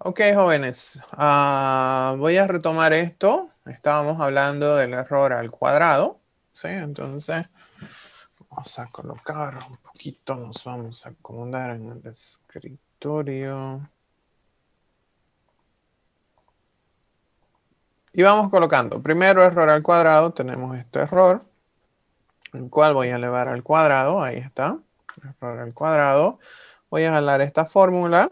Ok, jóvenes, voy a retomar esto. Estábamos hablando del error al cuadrado, ¿sí? Entonces, vamos a colocar un poquito, nos vamos a acomodar en el escritorio. Y vamos colocando. Primero error al cuadrado, tenemos este error, el cual voy a elevar al cuadrado, ahí está, error al cuadrado. Voy a jalar esta fórmula,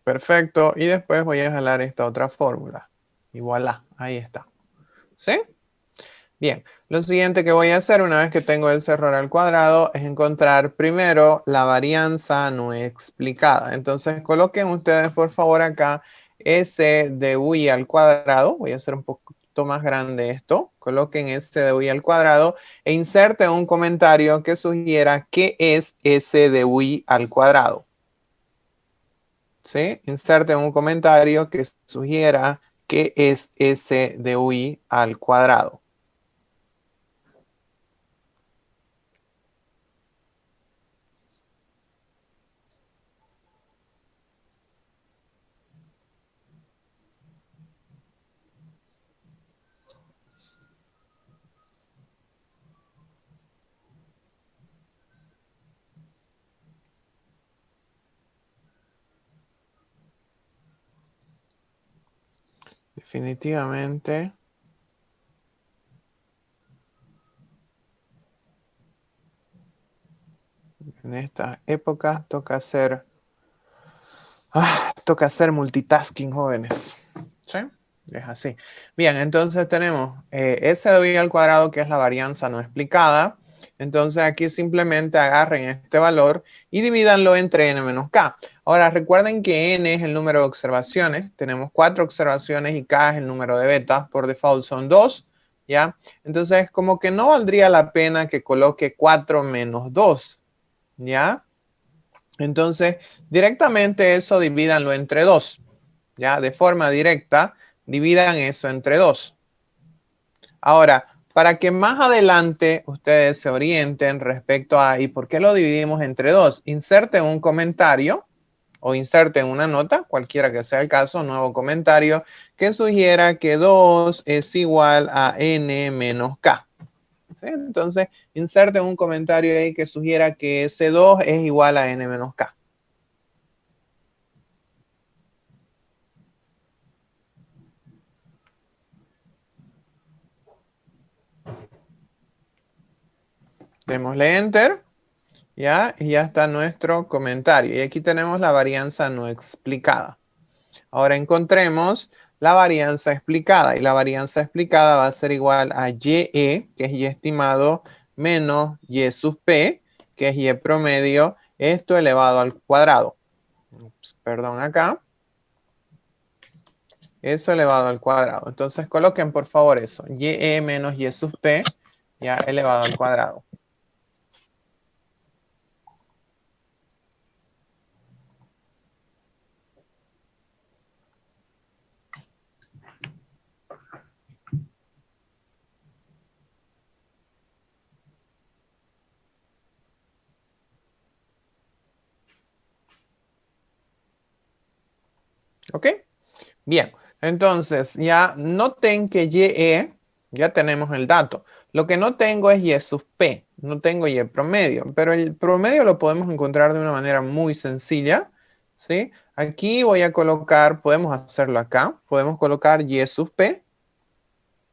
perfecto, y después voy a jalar esta otra fórmula. Y voilà, ahí está, ¿sí? Bien, lo siguiente que voy a hacer una vez que tengo ese error al cuadrado es encontrar primero la varianza no explicada. Entonces coloquen ustedes por favor acá s de y al cuadrado. Voy a hacer un poquito más grande esto. Coloquen s de y al cuadrado e inserten un comentario que sugiera qué es s de y al cuadrado. ¿Sí? Inserten un comentario que sugiera qué es s de y al cuadrado. Definitivamente, en esta época toca hacer multitasking, jóvenes. ¿Sí? Es así. Bien, entonces tenemos s de y al cuadrado, que es la varianza no explicada. Entonces aquí simplemente agarren este valor y divídanlo entre n menos k. Ahora recuerden que n es el número de observaciones. Tenemos 4 observaciones y k es el número de betas. Por default son 2. ¿Ya? Entonces como que no valdría la pena que coloque 4 menos 2. ¿Ya? Entonces, directamente eso divídanlo entre 2. ¿Ya? De forma directa, dividan eso entre 2. Ahora, para que más adelante ustedes se orienten respecto a ¿y por qué lo dividimos entre 2? Inserten un comentario o inserten una nota, cualquiera que sea el caso, un nuevo comentario que sugiera que 2 es igual a n menos k. ¿Sí? Entonces, inserten un comentario ahí que sugiera que ese 2 es igual a n menos k. Démosle enter, ¿ya? Y ya está nuestro comentario. Y aquí tenemos la varianza no explicada. Ahora encontremos la varianza explicada. Y la varianza explicada va a ser igual a YE, que es Y estimado, menos Y sub P, que es Y promedio, esto elevado al cuadrado. Ups, perdón acá. Eso elevado al cuadrado. Entonces coloquen por favor eso. YE menos Y sub P, ya elevado al cuadrado. ¿Ok? Bien, entonces ya noten que YE, ya tenemos el dato. Lo que no tengo es Y sub P, no tengo Y promedio, pero el promedio lo podemos encontrar de una manera muy sencilla, ¿sí? Aquí voy a colocar, podemos hacerlo acá, podemos colocar Y sub P,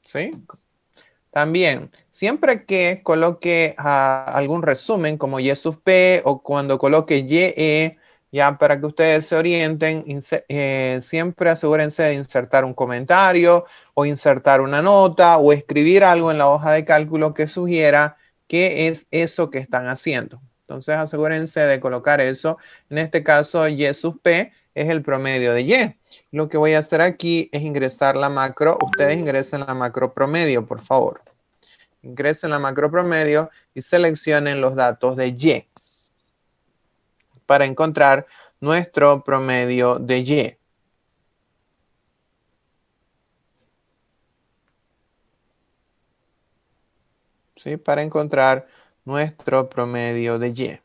¿sí? También, siempre que coloque algún resumen como Y sub P o cuando coloque YE, ya para que ustedes se orienten, siempre asegúrense de insertar un comentario o insertar una nota o escribir algo en la hoja de cálculo que sugiera qué es eso que están haciendo. Entonces asegúrense de colocar eso. En este caso, Y sub P es el promedio de Y. Lo que voy a hacer aquí es ingresar la macro. Ustedes ingresen la macro promedio, por favor. Ingresen la macro promedio y seleccionen los datos de Y para encontrar nuestro promedio de Y. ¿Sí? Para encontrar nuestro promedio de Y.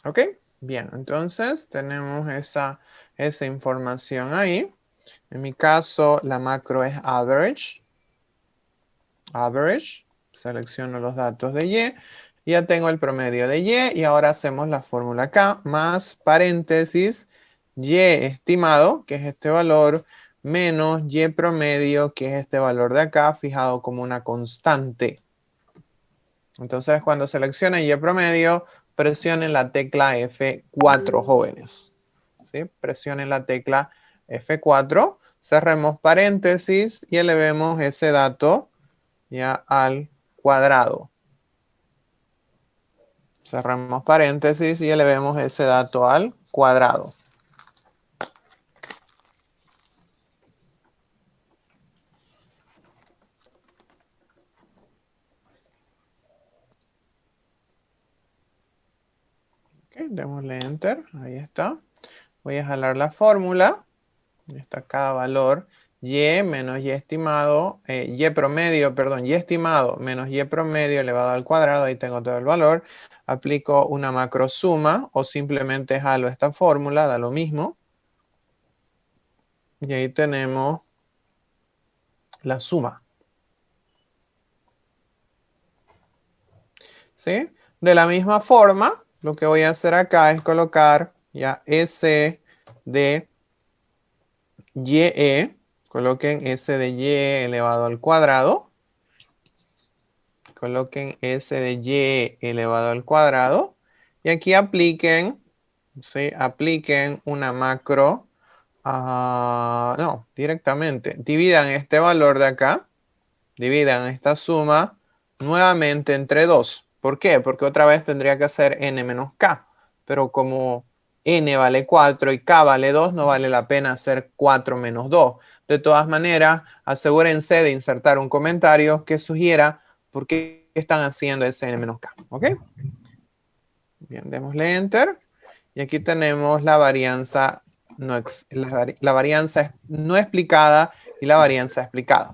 ¿Ok? Bien, entonces tenemos esa información ahí. En mi caso, la macro es average. Average. Selecciono los datos de Y. Ya tengo el promedio de Y y ahora hacemos la fórmula acá, más paréntesis, Y estimado, que es este valor, menos Y promedio, que es este valor de acá, fijado como una constante. Entonces, cuando seleccionen Y promedio, presionen la tecla F4, jóvenes. ¿Sí? Presionen la tecla F4, cerremos paréntesis y elevemos ese dato ya al cuadrado. Cerramos paréntesis y elevemos ese dato al cuadrado. Okay, démosle Enter. Ahí está. Voy a jalar la fórmula. Está cada valor. Y menos Y estimado, Y promedio, perdón, Y estimado menos Y promedio elevado al cuadrado. Ahí tengo todo el valor. Aplico una macro suma o simplemente jalo esta fórmula, da lo mismo. Y ahí tenemos la suma. ¿Sí? De la misma forma, lo que voy a hacer acá es colocar ya S de YE. Coloquen S de Y elevado al cuadrado. Coloquen S de Y elevado al cuadrado. Y aquí apliquen, ¿sí? Apliquen una macro. No, directamente. Dividan este valor de acá. Dividan esta suma nuevamente entre 2. ¿Por qué? Porque otra vez tendría que hacer n menos k. Pero como n vale 4 y k vale 2, no vale la pena hacer 4 menos 2. De todas maneras, asegúrense de insertar un comentario que sugiera por qué están haciendo ese n menos k. ¿Ok? Bien, démosle Enter. Y aquí tenemos la varianza la varianza no explicada y la varianza explicada.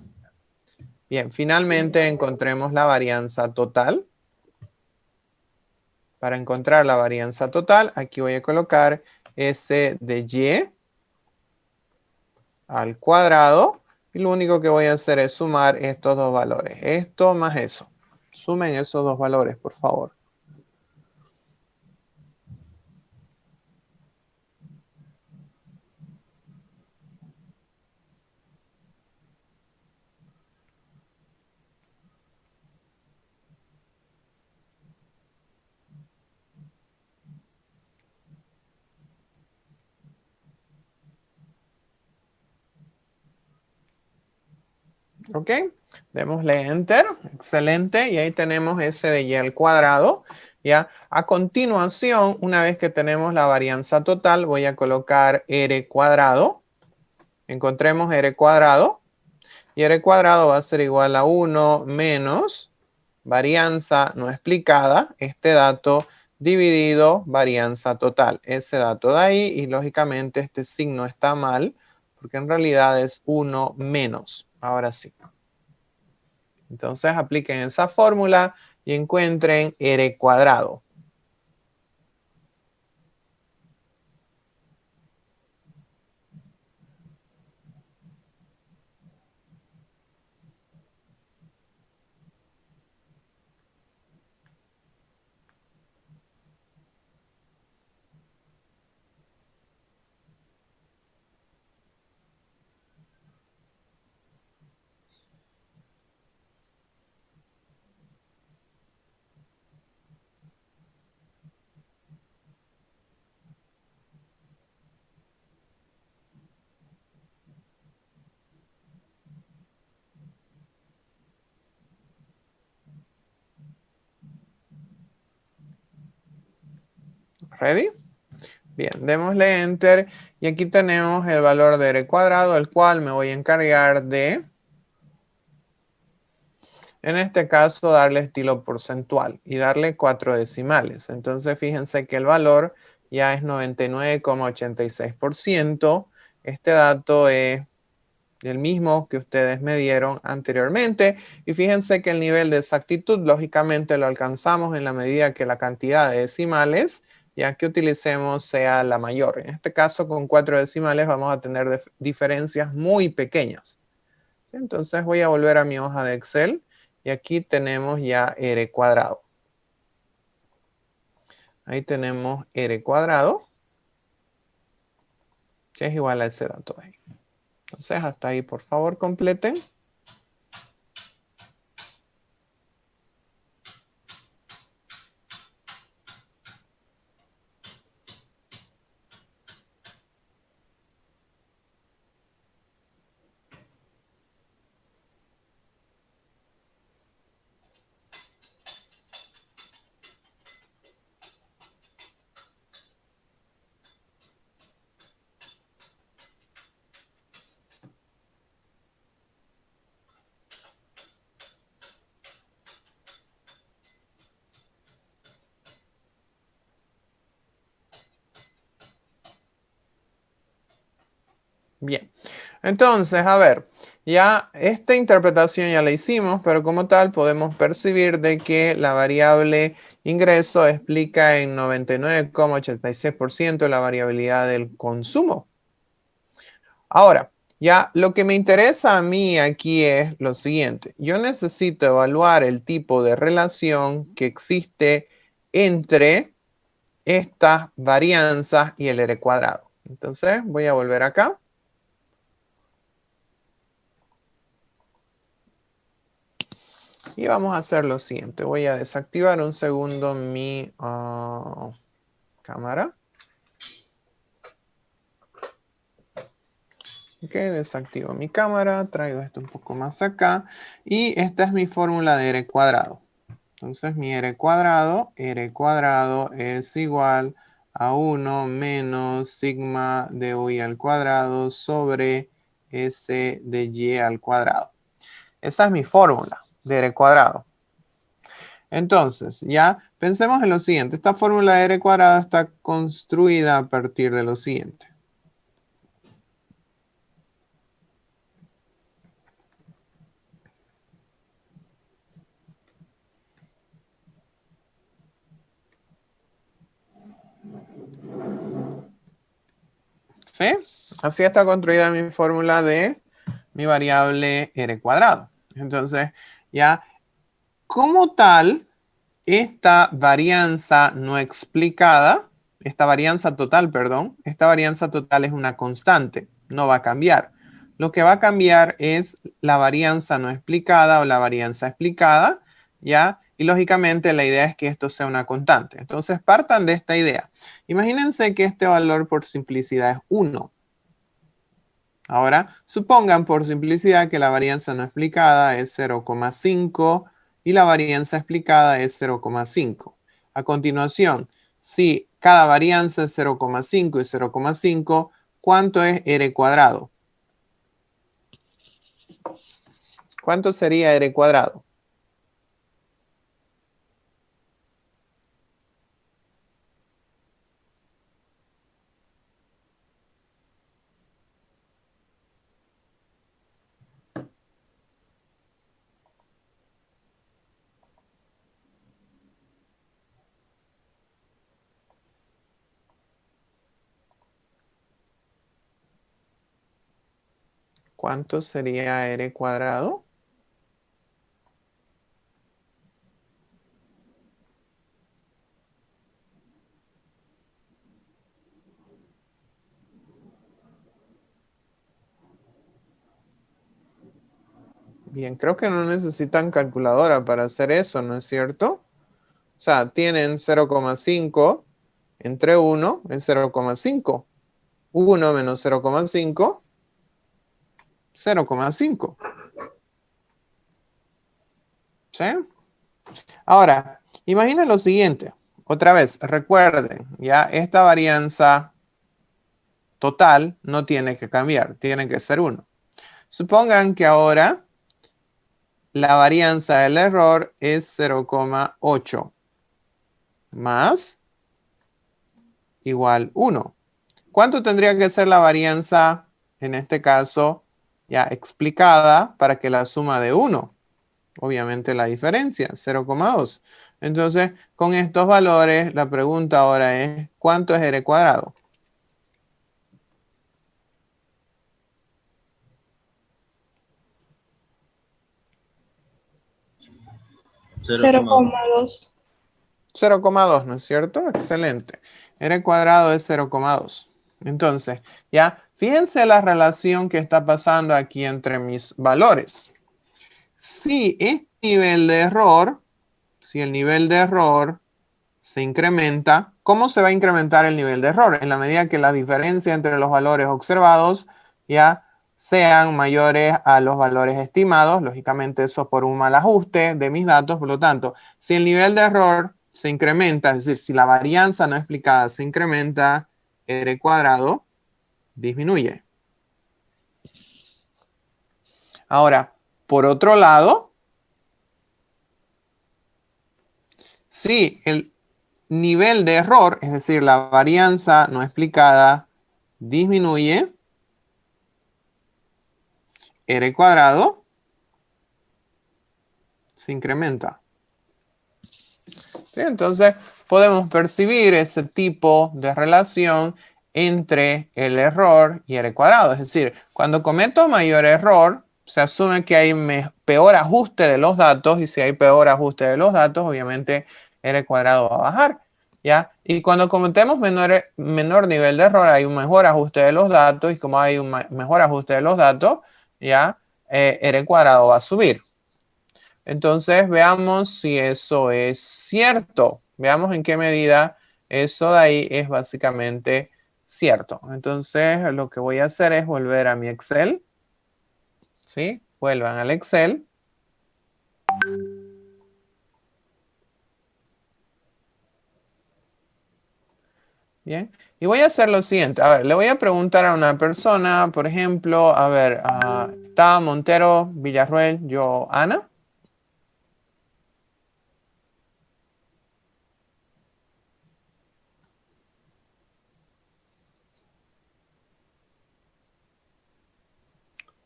Bien, finalmente encontremos la varianza total. Para encontrar la varianza total, aquí voy a colocar S de Y al cuadrado. Y lo único que voy a hacer es sumar estos dos valores. Esto más eso. Sumen esos dos valores, por favor. ¿Ok? Démosle Enter. Excelente. Y ahí tenemos S de Y al cuadrado. ¿Ya? A continuación, una vez que tenemos la varianza total, voy a colocar R cuadrado. Encontremos R cuadrado. Y R cuadrado va a ser igual a 1 menos varianza no explicada, este dato dividido varianza total. Ese dato de ahí y lógicamente este signo está mal porque en realidad es 1 menos. Ahora sí. Entonces apliquen esa fórmula y encuentren R cuadrado. ¿Ready? Bien, démosle Enter y aquí tenemos el valor de R cuadrado, el cual me voy a encargar de, en este caso, darle estilo porcentual y darle 4 decimales. Entonces, fíjense que el valor ya es 99,86%. Este dato es el mismo que ustedes me dieron anteriormente. Y fíjense que el nivel de exactitud, lógicamente, lo alcanzamos en la medida que la cantidad de decimales ya que utilicemos sea la mayor. En este caso, con 4 decimales vamos a tener diferencias muy pequeñas. Entonces voy a volver a mi hoja de Excel y aquí tenemos ya R cuadrado. Ahí tenemos R cuadrado, que es igual a ese dato ahí. Entonces hasta ahí por favor completen. Bien, entonces, a ver, ya esta interpretación ya la hicimos, pero como tal podemos percibir de que la variable ingreso explica en 99,86% la variabilidad del consumo. Ahora, ya lo que me interesa a mí aquí es lo siguiente. Yo necesito evaluar el tipo de relación que existe entre estas varianzas y el R cuadrado. Entonces, voy a volver acá. Y vamos a hacer lo siguiente. Voy a desactivar un segundo mi cámara. Ok, desactivo mi cámara, traigo esto un poco más acá. Y esta es mi fórmula de R cuadrado. Entonces mi R cuadrado es igual a 1 menos sigma de y al cuadrado sobre S de y al cuadrado. Esa es mi fórmula de R cuadrado. Entonces, ya pensemos en lo siguiente. Esta fórmula de R cuadrado está construida a partir de lo siguiente. ¿Sí? Así está construida mi fórmula de mi variable R cuadrado. Entonces, ya, como tal, esta varianza no explicada, esta varianza total, perdón, esta varianza total es una constante, no va a cambiar. Lo que va a cambiar es la varianza no explicada o la varianza explicada, ¿ya? Y lógicamente la idea es que esto sea una constante. Entonces partan de esta idea. Imagínense que este valor por simplicidad es 1. Ahora, supongan por simplicidad que la varianza no explicada es 0,5 y la varianza explicada es 0,5. A continuación, si cada varianza es 0,5 y 0,5, ¿cuánto es R cuadrado? ¿Cuánto sería R cuadrado? ¿Cuánto sería R cuadrado? Bien, creo que no necesitan calculadora para hacer eso, ¿no es cierto? O sea, tienen 0,5 entre 1 es 0,5. 1 menos 0,5, 0,5. ¿Sí? Ahora, imaginen lo siguiente. Otra vez, recuerden, ya esta varianza total no tiene que cambiar, tiene que ser 1. Supongan que ahora la varianza del error es 0,8 más igual 1. ¿Cuánto tendría que ser la varianza, en este caso, ya explicada para que la suma de 1? Obviamente la diferencia, 0,2. Entonces, con estos valores, la pregunta ahora es, ¿cuánto es r cuadrado? Cero Cero coma coma dos. 0,2, ¿no es cierto? Excelente. R cuadrado es 0,2. Entonces, ya, fíjense la relación que está pasando aquí entre mis valores. Si este nivel de error, si el nivel de error se incrementa, ¿cómo se va a incrementar el nivel de error? En la medida que la diferencia entre los valores observados ya sean mayores a los valores estimados, lógicamente eso por un mal ajuste de mis datos, por lo tanto, si el nivel de error se incrementa, es decir, si la varianza no explicada se incrementa, r cuadrado disminuye. Ahora, por otro lado, si el nivel de error, es decir, la varianza no explicada, disminuye, r cuadrado se incrementa. ¿Sí? Entonces, podemos percibir ese tipo de relación entre el error y r cuadrado. Es decir, cuando cometo mayor error, se asume que hay peor ajuste de los datos, y si hay peor ajuste de los datos, obviamente r cuadrado va a bajar. ¿Ya? Y cuando cometemos menor nivel de error, hay un mejor ajuste de los datos, y como hay un mejor ajuste de los datos, ¿ya? R cuadrado va a subir. Entonces, veamos si eso es cierto. Veamos en qué medida eso de ahí es básicamente cierto. Entonces, lo que voy a hacer es volver a mi Excel. ¿Sí? Vuelvan al Excel. Bien. Y voy a hacer lo siguiente. A ver, le voy a preguntar a una persona, por ejemplo, a ver, está Montero, Villarruel, yo, Ana.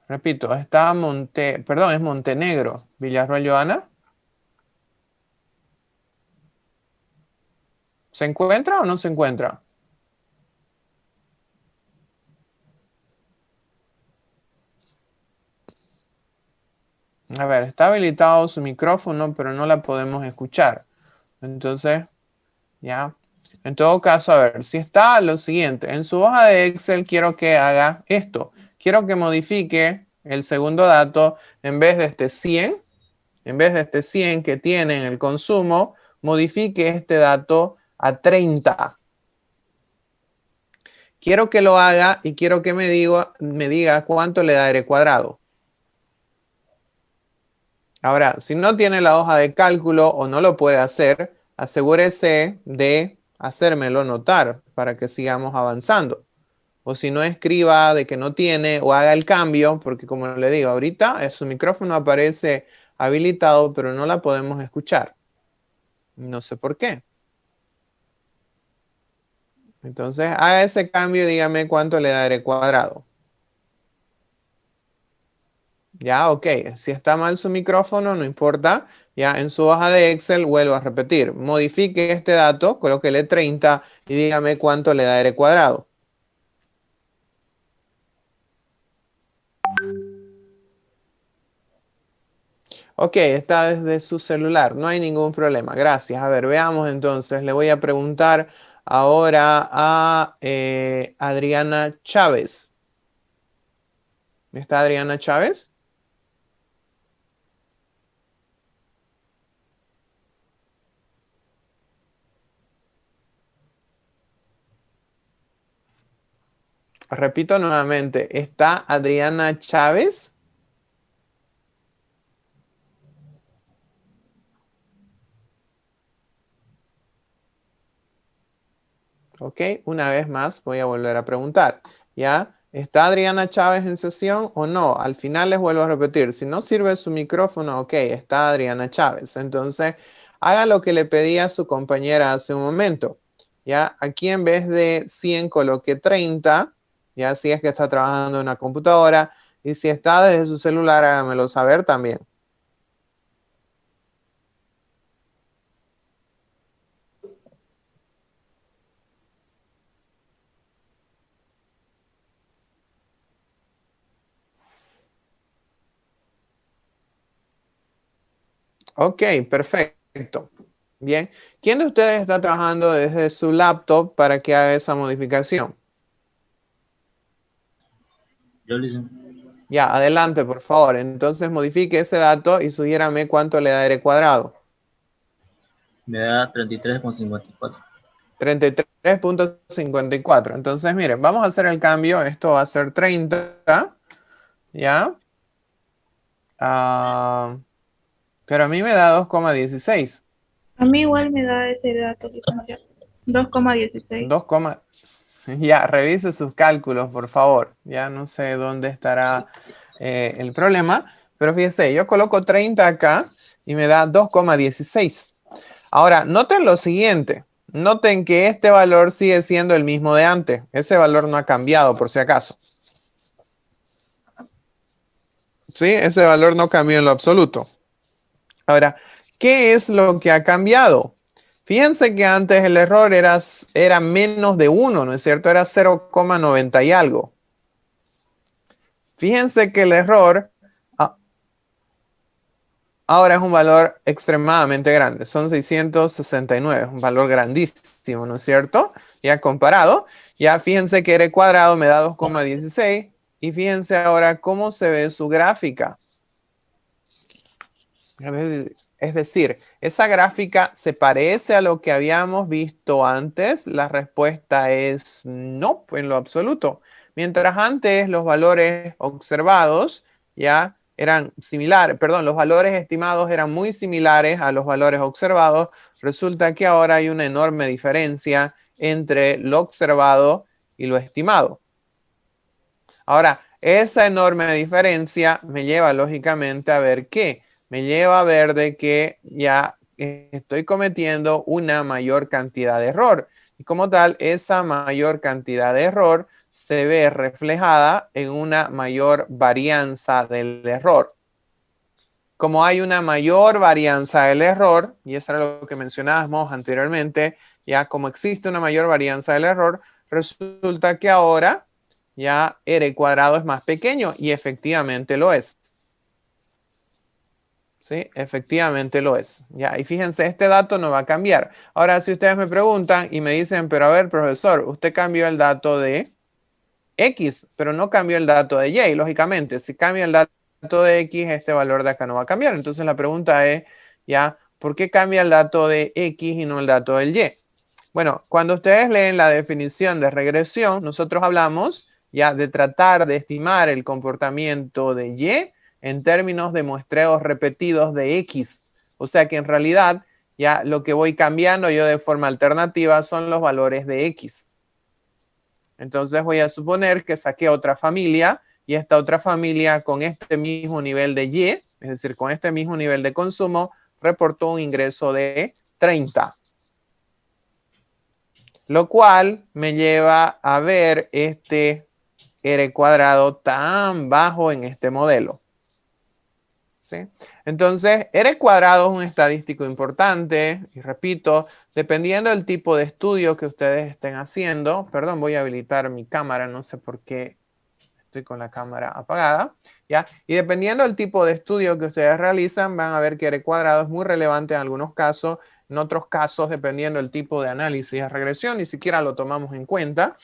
Repito, está perdón, es Montenegro, Villarruel, Joana. ¿Se encuentra o no se encuentra? A ver, está habilitado su micrófono, pero no la podemos escuchar. Entonces, ya. En todo caso, a ver, si está lo siguiente, en su hoja de Excel quiero que haga esto. Quiero que modifique el segundo dato en vez de este 100, en vez de este 100 que tiene en el consumo, modifique este dato a 30. Quiero que lo haga y quiero que me diga cuánto le da r cuadrado. Ahora, si no tiene la hoja de cálculo o no lo puede hacer, asegúrese de hacérmelo notar para que sigamos avanzando. O si no, escriba de que no tiene o haga el cambio, porque como le digo, ahorita su micrófono aparece habilitado, pero no la podemos escuchar. No sé por qué. Entonces, haga ese cambio y dígame cuánto le da r cuadrado. Ya, ok. Si está mal su micrófono, no importa. Ya, en su hoja de Excel, vuelvo a repetir. Modifique este dato, colóquele 30 y dígame cuánto le da r cuadrado. Ok, está desde su celular. No hay ningún problema. Gracias. A ver, veamos entonces. Le voy a preguntar ahora a Adriana Chávez. ¿Está Adriana Chávez? Repito nuevamente. ¿Está Adriana Chávez? Ok, una vez más voy a volver a preguntar. ¿Ya? ¿Está Adriana Chávez en sesión o no? Al final les vuelvo a repetir. Si no sirve su micrófono, ok, está Adriana Chávez. Entonces, haga lo que le pedí a su compañera hace un momento. ¿Ya? Aquí en vez de 100 coloque 30. Ya, si es que está trabajando en una computadora. Y si está desde su celular, hágamelo saber también. Ok, perfecto. Bien. ¿Quién de ustedes está trabajando desde su laptop para que haga esa modificación? Yo le hice. Ya, adelante, por favor. Entonces modifique ese dato y sugiérame cuánto le da r cuadrado. Me da 33,54. 33,54. Entonces, miren, vamos a hacer el cambio. Esto va a ser 30, ¿ya? Ah, pero a mí me da 2,16. A mí igual me da ese dato, licenciado. 2,16. 2, ya, revise sus cálculos, por favor. Ya no sé dónde estará el problema, pero fíjese, yo coloco 30 acá y me da 2,16. Ahora, noten lo siguiente. Noten que este valor sigue siendo el mismo de antes. Ese valor no ha cambiado, por si acaso. ¿Sí? Ese valor no cambió en lo absoluto. Ahora, ¿qué es lo que ha cambiado? Fíjense que antes el error era menos de 1, ¿no es cierto? Era 0,90 y algo. Fíjense que el error ahora es un valor extremadamente grande. Son 669, es un valor grandísimo, ¿no es cierto? Ya comparado, ya fíjense que r cuadrado me da 2,16 y fíjense ahora cómo se ve su gráfica. Es decir, esa gráfica se parece a lo que habíamos visto antes. La respuesta es no, en lo absoluto. Mientras antes los valores observados ya eran similares, perdón, los valores estimados eran muy similares a los valores observados, resulta que ahora hay una enorme diferencia entre lo observado y lo estimado. Ahora, esa enorme diferencia me lleva lógicamente a ver qué. Me lleva a ver de que ya estoy cometiendo una mayor cantidad de error. Y como tal, esa mayor cantidad de error se ve reflejada en una mayor varianza del error. Como hay una mayor varianza del error, y eso era lo que mencionábamos anteriormente, ya como existe una mayor varianza del error, resulta que ahora ya r cuadrado es más pequeño y efectivamente lo es. ¿Sí? Efectivamente lo es. Ya, y fíjense, este dato no va a cambiar. Ahora, si ustedes me preguntan y me dicen, pero a ver, profesor, usted cambió el dato de X, pero no cambió el dato de Y, lógicamente. Si cambia el dato de X, este valor de acá no va a cambiar. Entonces la pregunta es, ya, ¿por qué cambia el dato de X y no el dato del Y? Bueno, cuando ustedes leen la definición de regresión, nosotros hablamos ya de tratar de estimar el comportamiento de Y en términos de muestreos repetidos de X. O sea que en realidad ya lo que voy cambiando yo de forma alternativa son los valores de X. Entonces voy a suponer que saqué otra familia y esta otra familia con este mismo nivel de Y, es decir, con este mismo nivel de consumo, reportó un ingreso de 30. Lo cual me lleva a ver este R cuadrado tan bajo en este modelo. ¿Sí? Entonces, R cuadrado es un estadístico importante, y repito, dependiendo del tipo de estudio que ustedes estén haciendo, perdón, voy a habilitar mi cámara, no sé por qué estoy con la cámara apagada, ¿ya? Y dependiendo del tipo de estudio que ustedes realizan, van a ver que R cuadrado es muy relevante en algunos casos, en otros casos, dependiendo del tipo de análisis de regresión, ni siquiera lo tomamos en cuenta.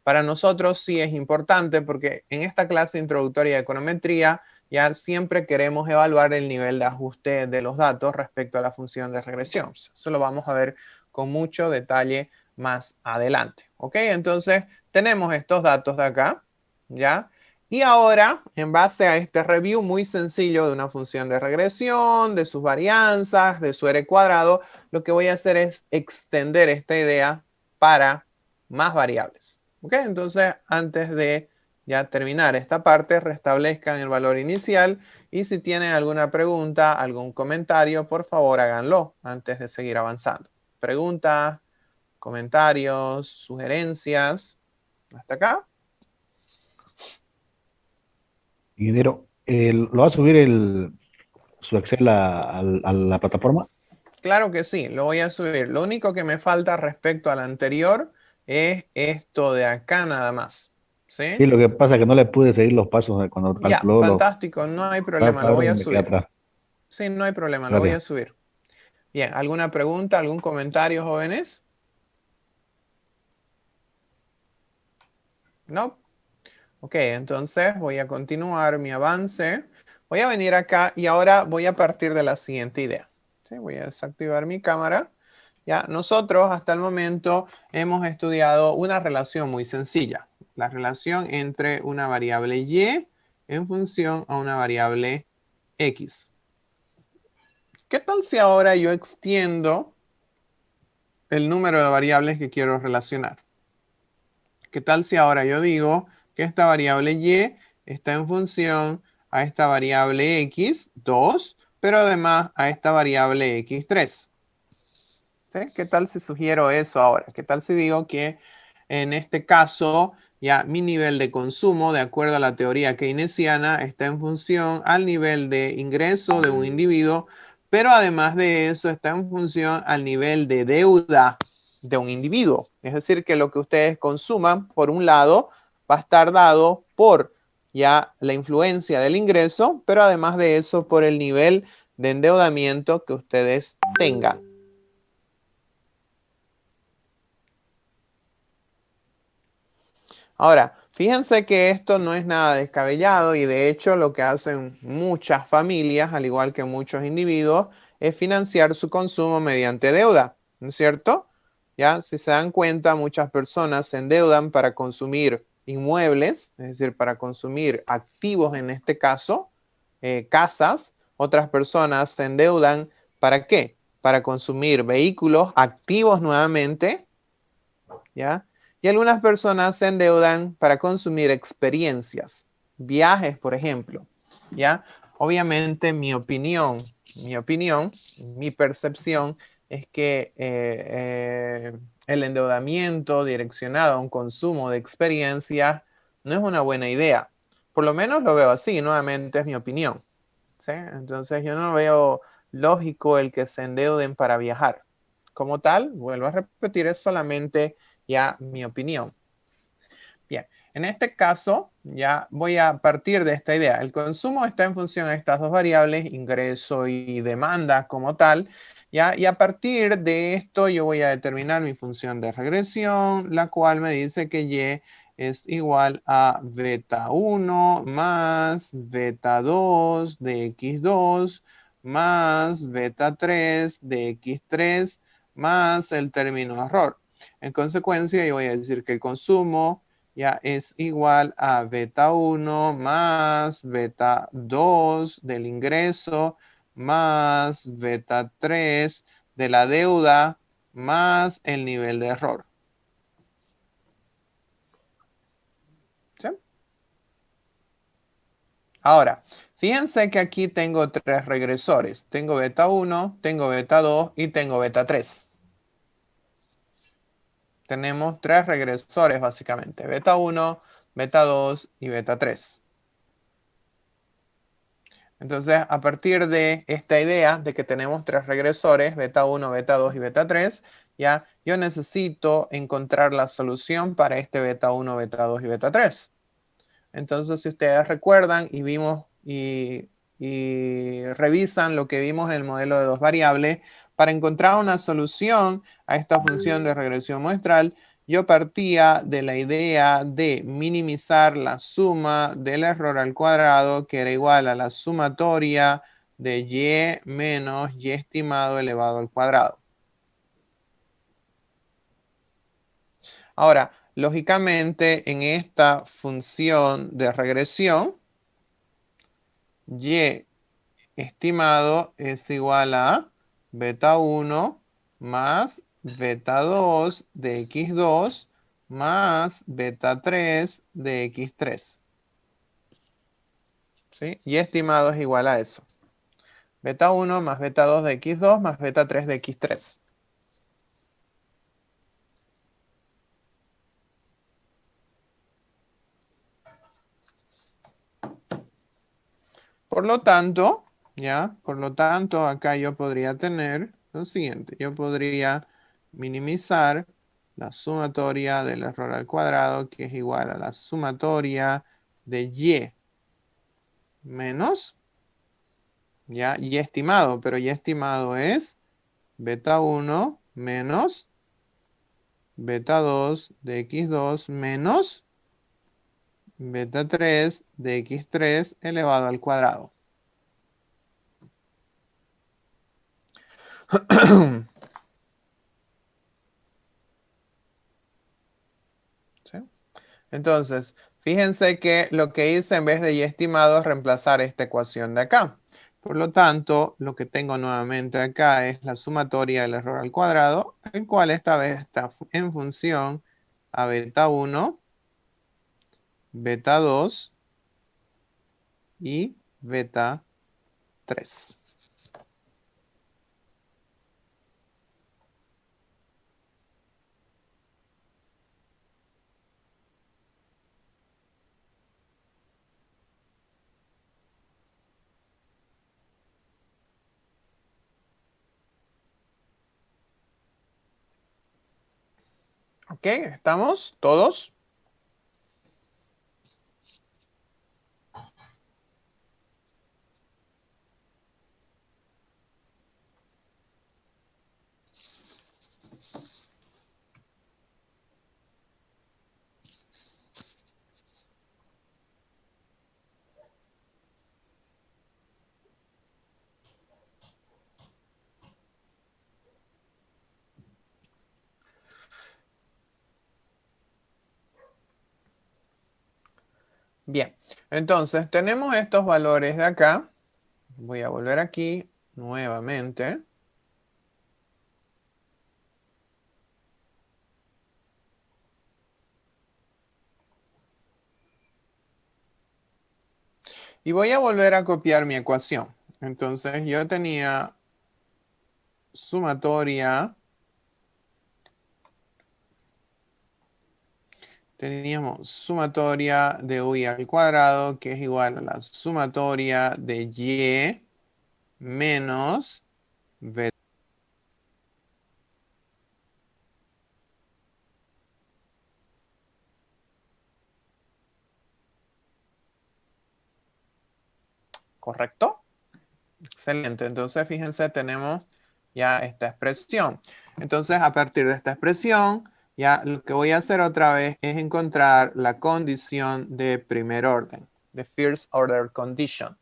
Para nosotros sí es importante porque en esta clase introductoria de econometría ya siempre queremos evaluar el nivel de ajuste de los datos respecto a la función de regresión. Eso lo vamos a ver con mucho detalle más adelante. ¿Ok? Entonces tenemos estos datos de acá, ¿ya? Y ahora, en base a este review muy sencillo de una función de regresión, de sus varianzas, de su R cuadrado, lo que voy a hacer es extender esta idea para más variables. ¿Ok? Entonces, antes de ya terminar esta parte, restablezcan el valor inicial y si tienen alguna pregunta, algún comentario, por favor háganlo antes de seguir avanzando. Preguntas, comentarios, sugerencias. ¿Hasta acá? Ingeniero, ¿lo va a subir su Excel a la plataforma? Claro que sí, lo voy a subir. Lo único que me falta respecto al anterior es esto de acá nada más. Sí, ¿Sí? lo que pasa es que no le pude seguir los pasos de cuando Ya, calculó los fantástico, no hay problema, lo para voy ver a dónde queda subir. atrás. Sí, no hay problema, lo voy a Gracias. subir. Bien, ¿alguna pregunta, algún comentario, jóvenes? No. Ok, entonces voy a continuar mi avance. Voy a venir acá y ahora voy a partir de la siguiente idea. ¿Sí? Voy a desactivar mi cámara. Ya, nosotros hasta el momento hemos estudiado una relación muy sencilla. La relación entre una variable y en función a una variable x. ¿Qué tal si ahora yo extiendo el número de variables que quiero relacionar? ¿Qué tal si ahora yo digo que esta variable y está en función a esta variable x, 2, pero además a esta variable x, 3? ¿Sí? ¿Qué tal si sugiero eso ahora? ¿Qué tal si digo que en este caso ya mi nivel de consumo, de acuerdo a la teoría keynesiana, está en función al nivel de ingreso de un individuo, pero además de eso está en función al nivel de deuda de un individuo? Es decir, que lo que ustedes consuman, por un lado, va a estar dado por ya la influencia del ingreso, pero además de eso, por el nivel de endeudamiento que ustedes tengan. Ahora, fíjense que esto no es nada descabellado y de hecho lo que hacen muchas familias, al igual que muchos individuos, es financiar su consumo mediante deuda, ¿no es cierto? Ya, si se dan cuenta, muchas personas se endeudan para consumir inmuebles, es decir, para consumir activos en este caso, casas. Otras personas se endeudan ¿para qué? Para consumir vehículos activos nuevamente, ¿ya? Y algunas personas se endeudan para consumir experiencias, viajes, por ejemplo, ¿ya? Obviamente mi percepción es que el endeudamiento direccionado a un consumo de experiencias no es una buena idea. Por lo menos lo veo así, nuevamente es mi opinión, ¿sí? Entonces yo no veo lógico el que se endeuden para viajar. Como tal, vuelvo a repetir, es solamente ya mi opinión. Bien, en este caso ya voy a partir de esta idea. El consumo está en función a estas dos variables, ingreso y demanda como tal. ¿Ya? Y a partir de esto yo voy a determinar mi función de regresión, la cual me dice que y es igual a beta 1 más beta 2 de x2 más beta 3 de x3 más el término error. En consecuencia, yo voy a decir que el consumo ya es igual a beta 1 más beta 2 del ingreso más beta 3 de la deuda más el nivel de error. ¿Sí? Ahora, fíjense que aquí tengo tres regresores. Tengo beta 1, tengo beta 2 y tengo beta 3. Tenemos tres regresores básicamente. Beta 1, beta 2 y beta 3. Entonces, a partir de esta idea de que tenemos tres regresores, beta 1, beta 2 y beta 3, ya yo necesito encontrar la solución para este beta 1, beta 2 y beta 3. Entonces, si ustedes recuerdan y vimos y revisan lo que vimos en el modelo de dos variables, para encontrar una solución a esta función de regresión muestral, yo partía de la idea de minimizar la suma del error al cuadrado, que era igual a la sumatoria de y menos y estimado elevado al cuadrado. Ahora, lógicamente, en esta función de regresión, y estimado es igual a beta 1 más beta 2 de x2 más beta 3 de x3. ¿Sí? Y estimado es igual a eso. Beta 1 más beta 2 de x2 más beta 3 de x3. Por lo tanto, ¿ya? Por lo tanto, acá yo podría tener lo siguiente. Yo podría minimizar la sumatoria del error al cuadrado, que es igual a la sumatoria de y menos ya, y estimado, pero y estimado es beta 1 menos beta 2 de x2 menos beta 3 de x3 elevado al cuadrado. ¿Sí? Entonces, fíjense que lo que hice en vez de y estimado es reemplazar esta ecuación de acá. Por lo tanto, lo que tengo nuevamente acá es la sumatoria del error al cuadrado, el cual esta vez está en función a beta 1, beta 2 y beta 3. ¿Ok? ¿Estamos todos? Bien, entonces tenemos estos valores de acá. Voy a volver aquí nuevamente. Y voy a volver a copiar mi ecuación. Entonces yo tenía sumatoria. Teníamos sumatoria de y al cuadrado, que es igual a la sumatoria de y menos b. ¿Correcto? Excelente. Entonces, fíjense, tenemos ya esta expresión. Entonces, a partir de esta expresión, ya lo que voy a hacer otra vez es encontrar la condición de primer orden, de first order condition.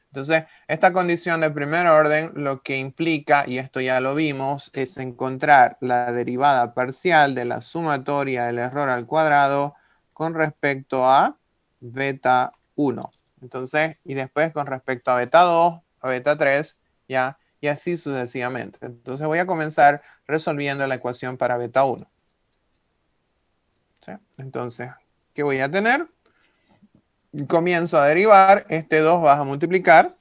Entonces, esta condición de primer orden lo que implica, y esto ya lo vimos, es encontrar la derivada parcial de la sumatoria del error al cuadrado con respecto a beta 1. Entonces, y después con respecto a beta 2, a beta 3, ya, y así sucesivamente. Entonces voy a comenzar resolviendo la ecuación para beta 1. ¿Sí? Entonces, ¿qué voy a tener? Comienzo a derivar, este 2 vas a multiplicar.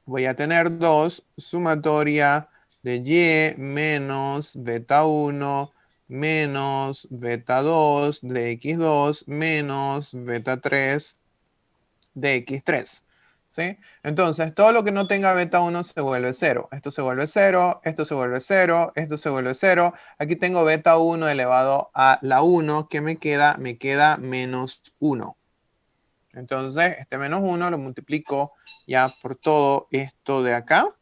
Voy a tener 2 sumatoria de y menos beta 1 menos beta 2 de x2 menos beta 3 de x3. ¿Sí? Entonces, todo lo que no tenga beta 1 se vuelve 0. Esto se vuelve 0, esto se vuelve 0, esto se vuelve 0. Aquí tengo beta 1 elevado a la 1, que me queda menos 1. Entonces, este menos 1 lo multiplico ya por todo esto de acá.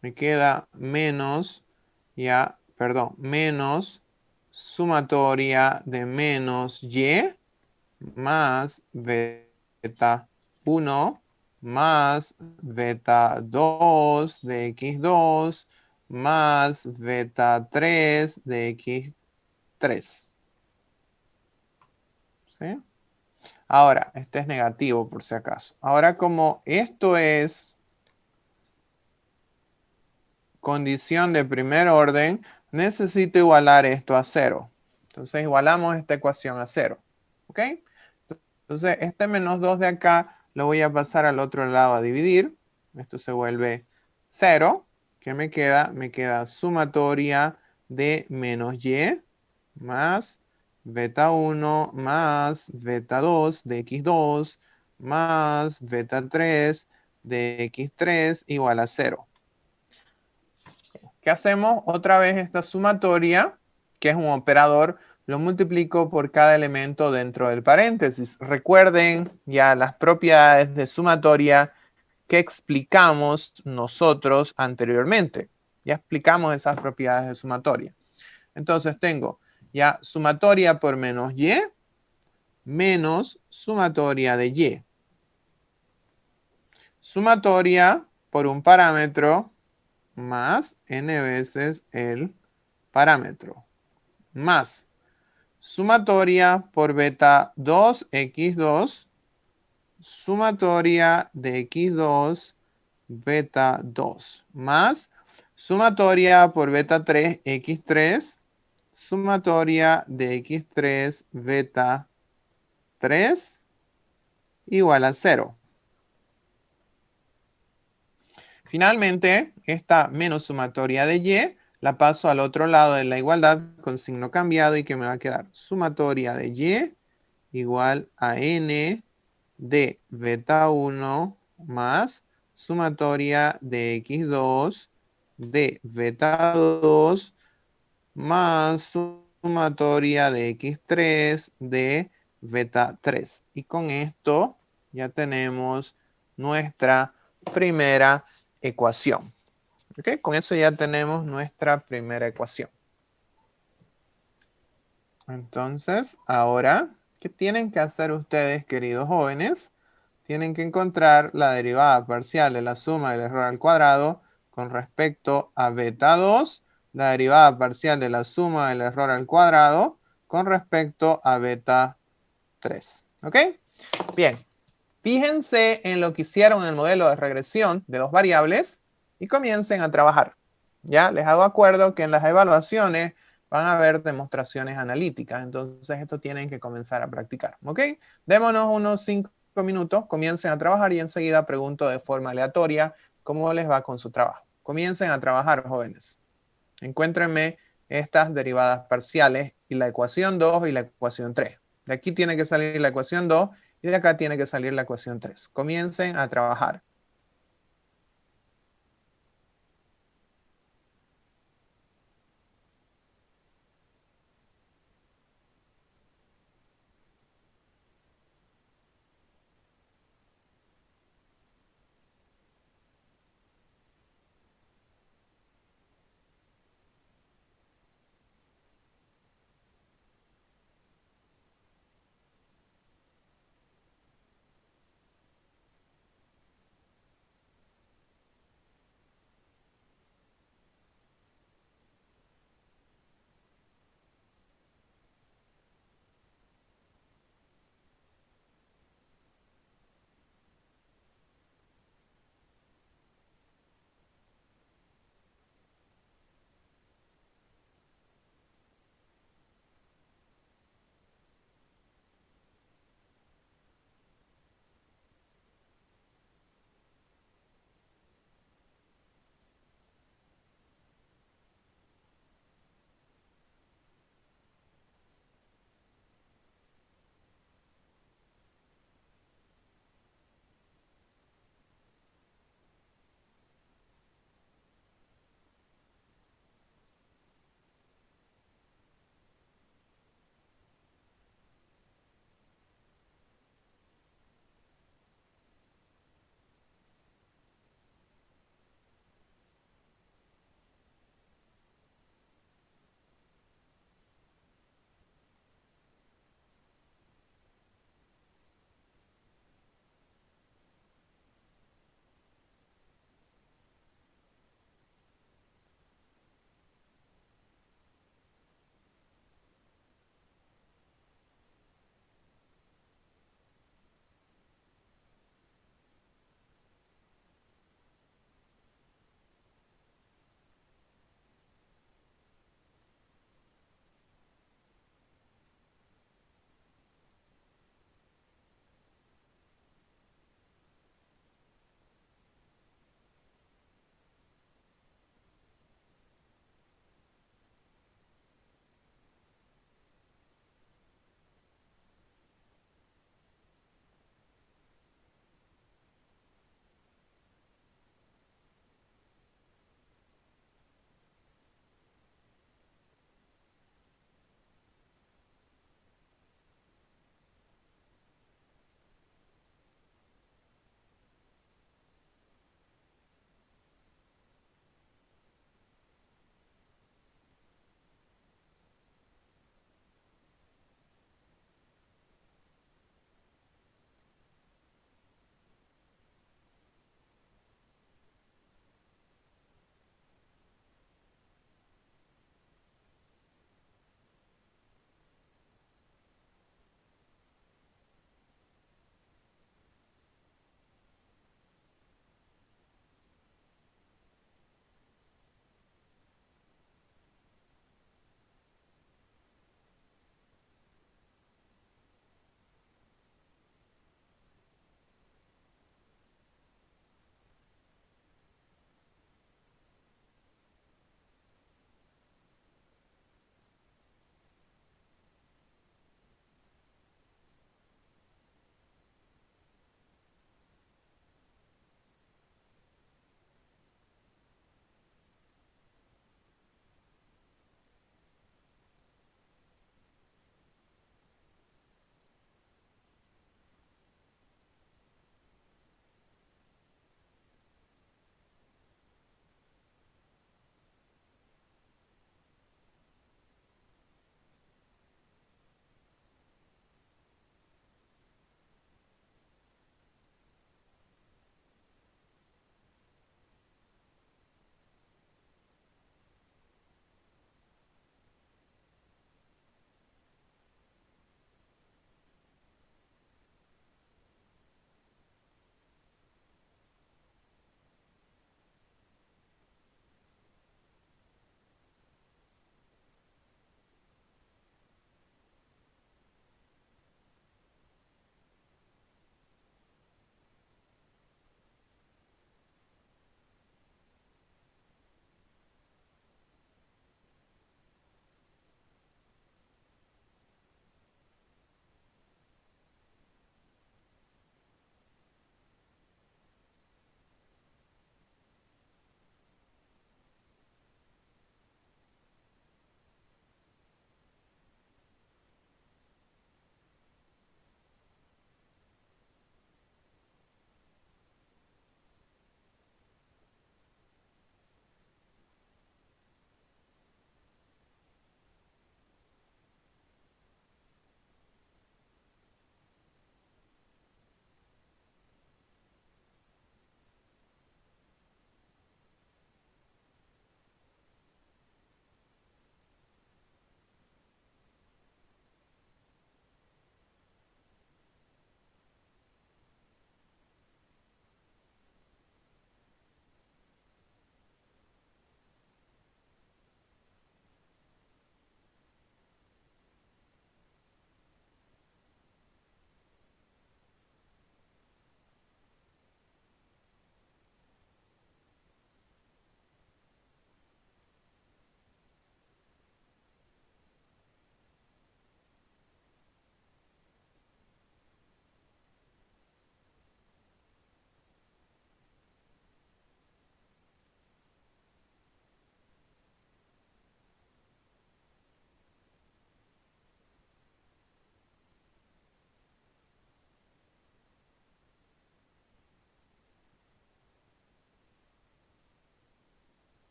Me queda menos, ya, perdón, menos sumatoria de menos y más beta 1 más beta 2 de x2 más beta 3 de x3. ¿Sí? Ahora, este es negativo por si acaso. Ahora, como esto es condición de primer orden, necesito igualar esto a 0. Entonces, igualamos esta ecuación a 0. ¿Ok? Entonces, este menos 2 de acá lo voy a pasar al otro lado a dividir. Esto se vuelve 0. ¿Qué me queda? Me queda sumatoria de menos y más beta 1 más beta 2 de x2 más beta 3 de x3 igual a 0. ¿Qué hacemos? Otra vez esta sumatoria, que es un operador lo multiplico por cada elemento dentro del paréntesis. Recuerden ya las propiedades de sumatoria que explicamos nosotros anteriormente. Ya explicamos esas propiedades de sumatoria. Entonces tengo ya sumatoria por menos y menos sumatoria de y. Sumatoria por un parámetro más n veces el parámetro. Más sumatoria por beta 2x2. Sumatoria de x2 beta 2. Más sumatoria por beta 3 x3. Sumatoria de x3 beta 3 igual a 0. Finalmente, esta menos sumatoria de y la paso al otro lado de la igualdad con signo cambiado y que me va a quedar sumatoria de y igual a n de beta 1 más sumatoria de x2 de beta 2 más sumatoria de x3 de beta 3. Y con esto ya tenemos nuestra primera ecuación. ¿Ok? Con eso ya tenemos nuestra primera ecuación. Entonces, ahora, ¿qué tienen que hacer ustedes, queridos jóvenes? Tienen que encontrar la derivada parcial de la suma del error al cuadrado con respecto a beta 2, la derivada parcial de la suma del error al cuadrado con respecto a beta 3. ¿Ok? Bien. Fíjense en lo que hicieron en el modelo de regresión de dos variables y comiencen a trabajar. Ya les hago acuerdo que en las evaluaciones van a haber demostraciones analíticas. Entonces, esto tienen que comenzar a practicar. ¿Ok? Démonos unos 5 minutos, comiencen a trabajar y enseguida pregunto de forma aleatoria cómo les va con su trabajo. Comiencen a trabajar, jóvenes. Encuéntrenme estas derivadas parciales y la ecuación 2 y la ecuación 3. De aquí tiene que salir la ecuación 2 y de acá tiene que salir la ecuación 3. Comiencen a trabajar.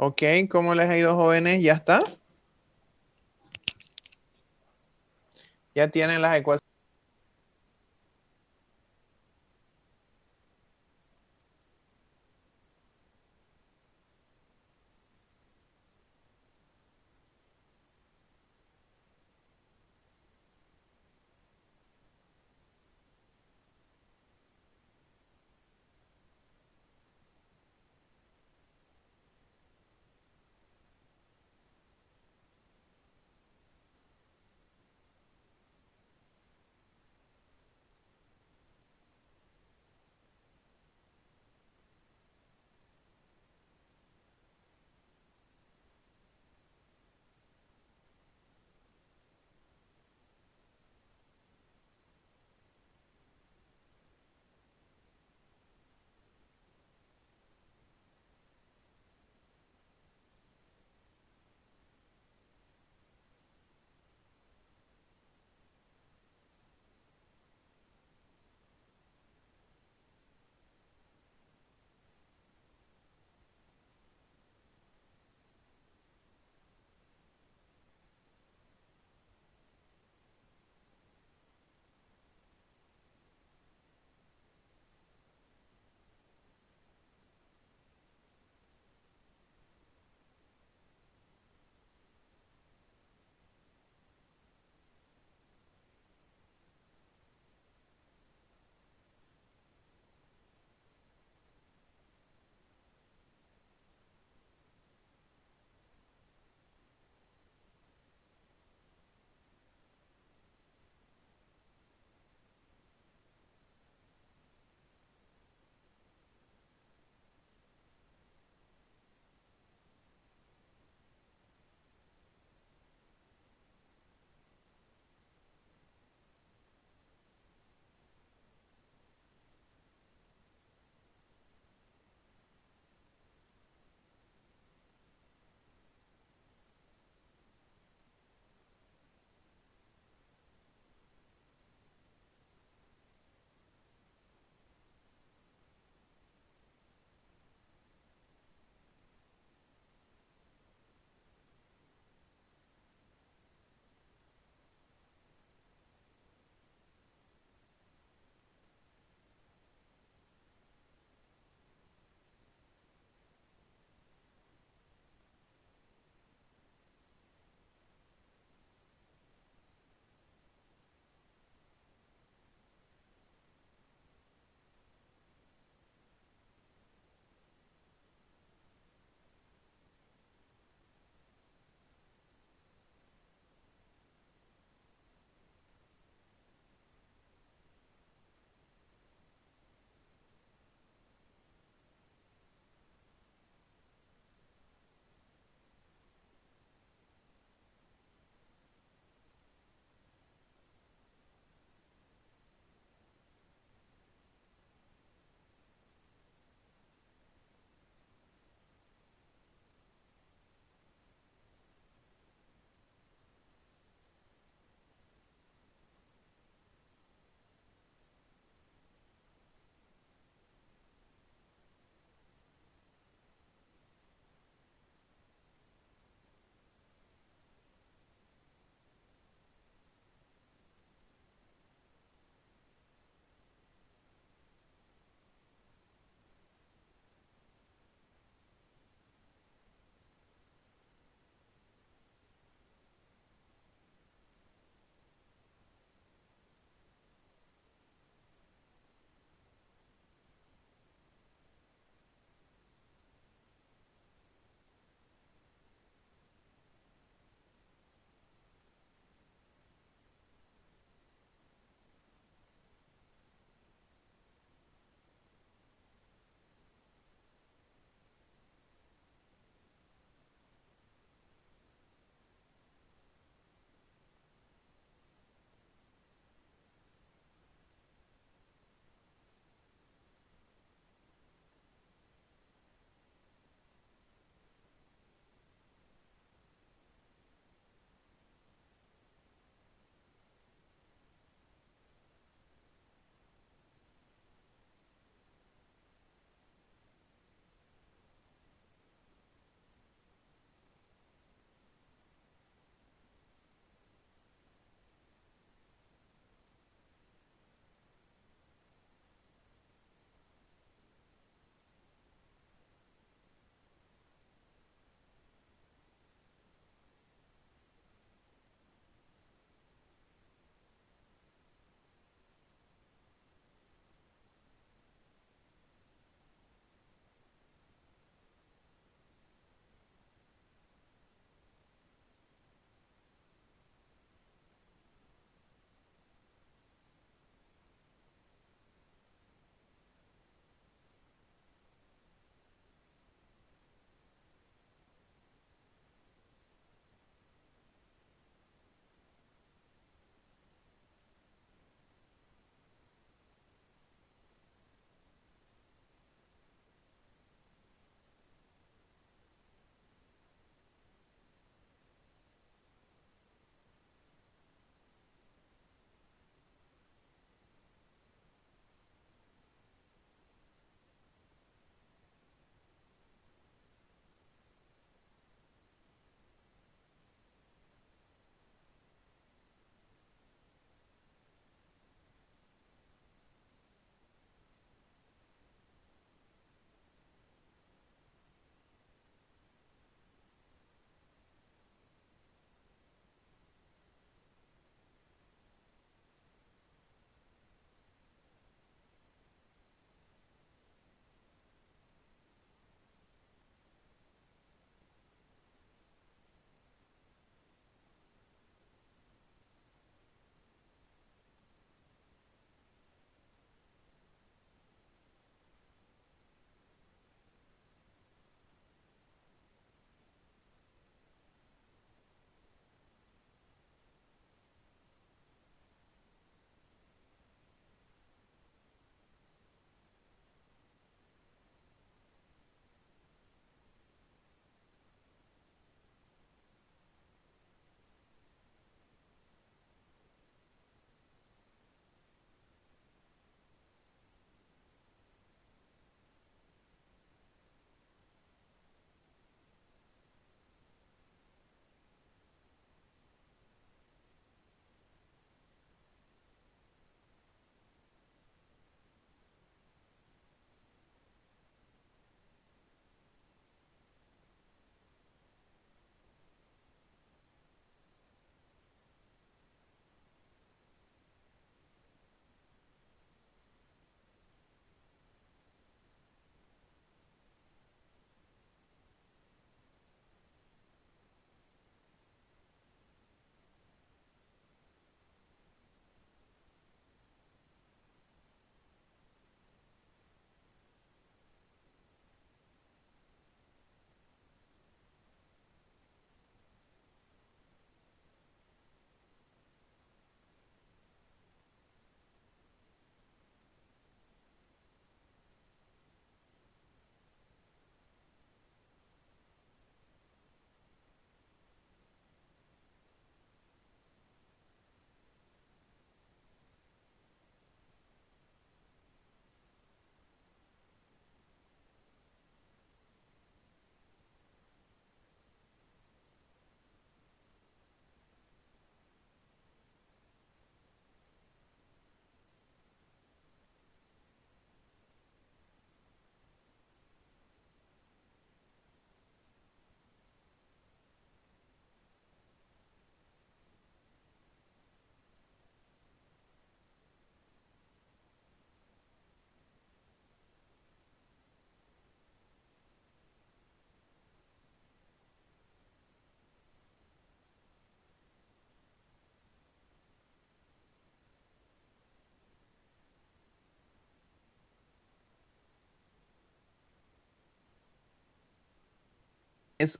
Ok, ¿cómo les ha ido, jóvenes? ¿Ya está? Ya tienen las ecuaciones.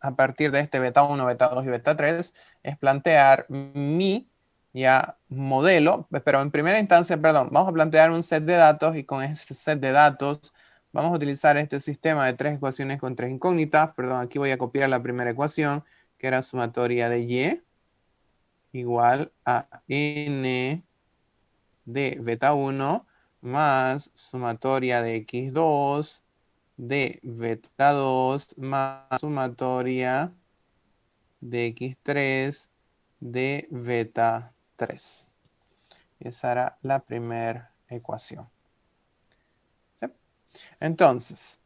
a partir de este beta 1, beta 2 y beta 3, es plantear mi ya modelo, pero en primera instancia, perdón, vamos a plantear un set de datos y con este set de datos vamos a utilizar este sistema de 3 ecuaciones con 3 incógnitas. Perdón, aquí voy a copiar la primera ecuación, que era sumatoria de y igual a n de beta 1 más sumatoria de x2 de beta 2 más sumatoria de x3 de beta 3. Esa era la primera ecuación. ¿Sí? Entonces,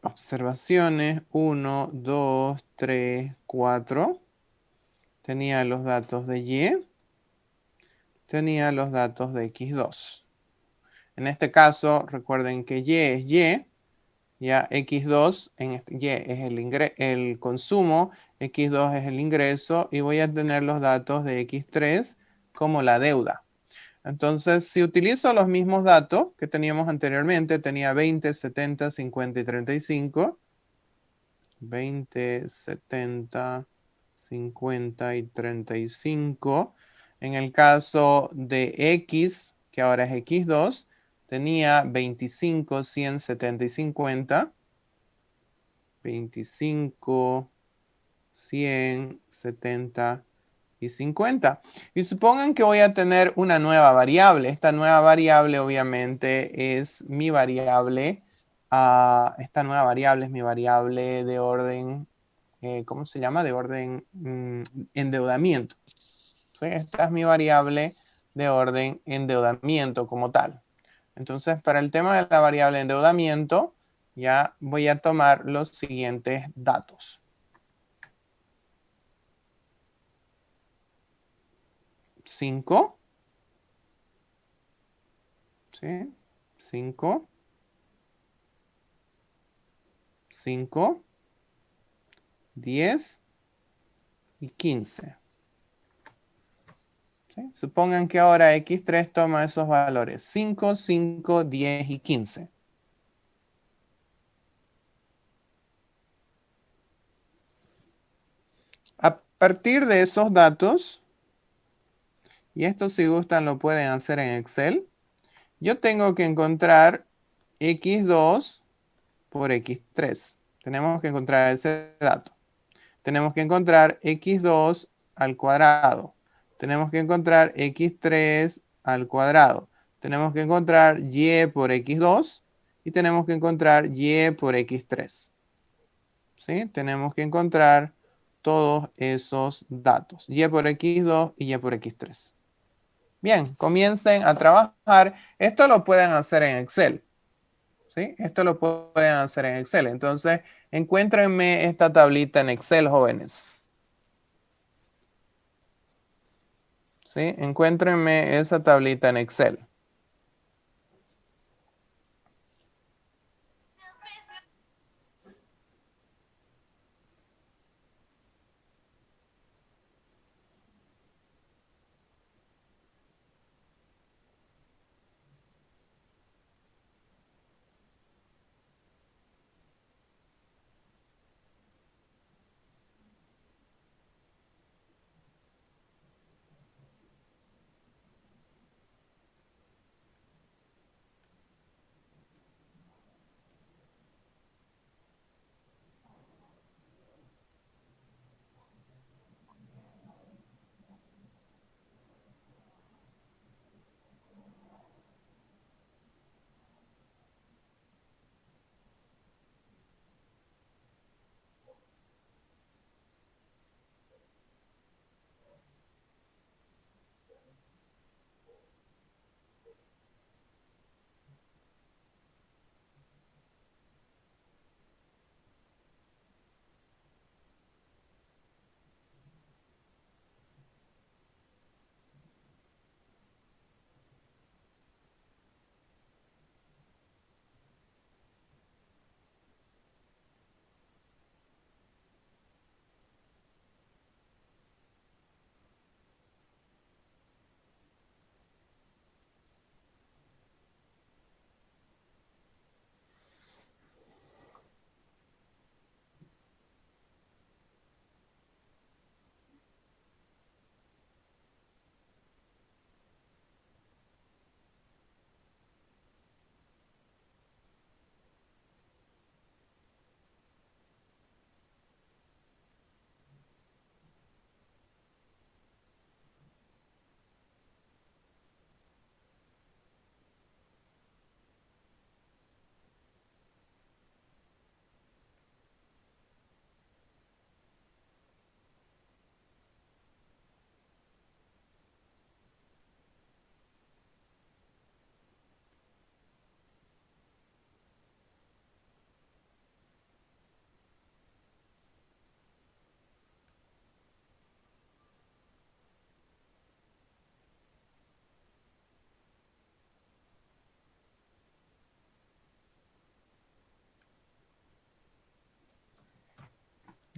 observaciones 1, 2, 3, 4. Tenía los datos de y. Tenía los datos de x2. En este caso, recuerden que y es y. Ya x2 en este, y es el consumo, x2 es el ingreso y voy a tener los datos de x3 como la deuda. Entonces, si utilizo los mismos datos que teníamos anteriormente, tenía 20, 70, 50 y 35. 20, 70, 50 y 35. En el caso de x, que ahora es x2, tenía 25, 100, 70 y 50. 25, 100, 70 y 50. Y supongan que voy a tener una nueva variable. Esta nueva variable obviamente es mi variable. Esta nueva variable es mi variable de orden, ¿cómo se llama? De orden endeudamiento. ¿Sí? Esta es mi variable de orden endeudamiento como tal. Entonces, para el tema de la variable endeudamiento, ya voy a tomar los siguientes datos. 5. ¿Sí? 5. 5. 10 y 15. ¿Sí? Supongan que ahora x3 toma esos valores. 5, 5, 10 y 15. A partir de esos datos, y esto si gustan lo pueden hacer en Excel, yo tengo que encontrar x2 por x3. Tenemos que encontrar ese dato. Tenemos que encontrar x2 al cuadrado. Tenemos que encontrar x3 al cuadrado. Tenemos que encontrar y por x2 y tenemos que encontrar y por x3. ¿Sí? Tenemos que encontrar todos esos datos. Y por x2 y y por x3. Bien, comiencen a trabajar. Esto lo pueden hacer en Excel. ¿Sí? Esto lo pueden hacer en Excel. Entonces, encuéntrenme esta tablita en Excel, jóvenes. ¿Sí? Encuéntrenme esa tablita en Excel.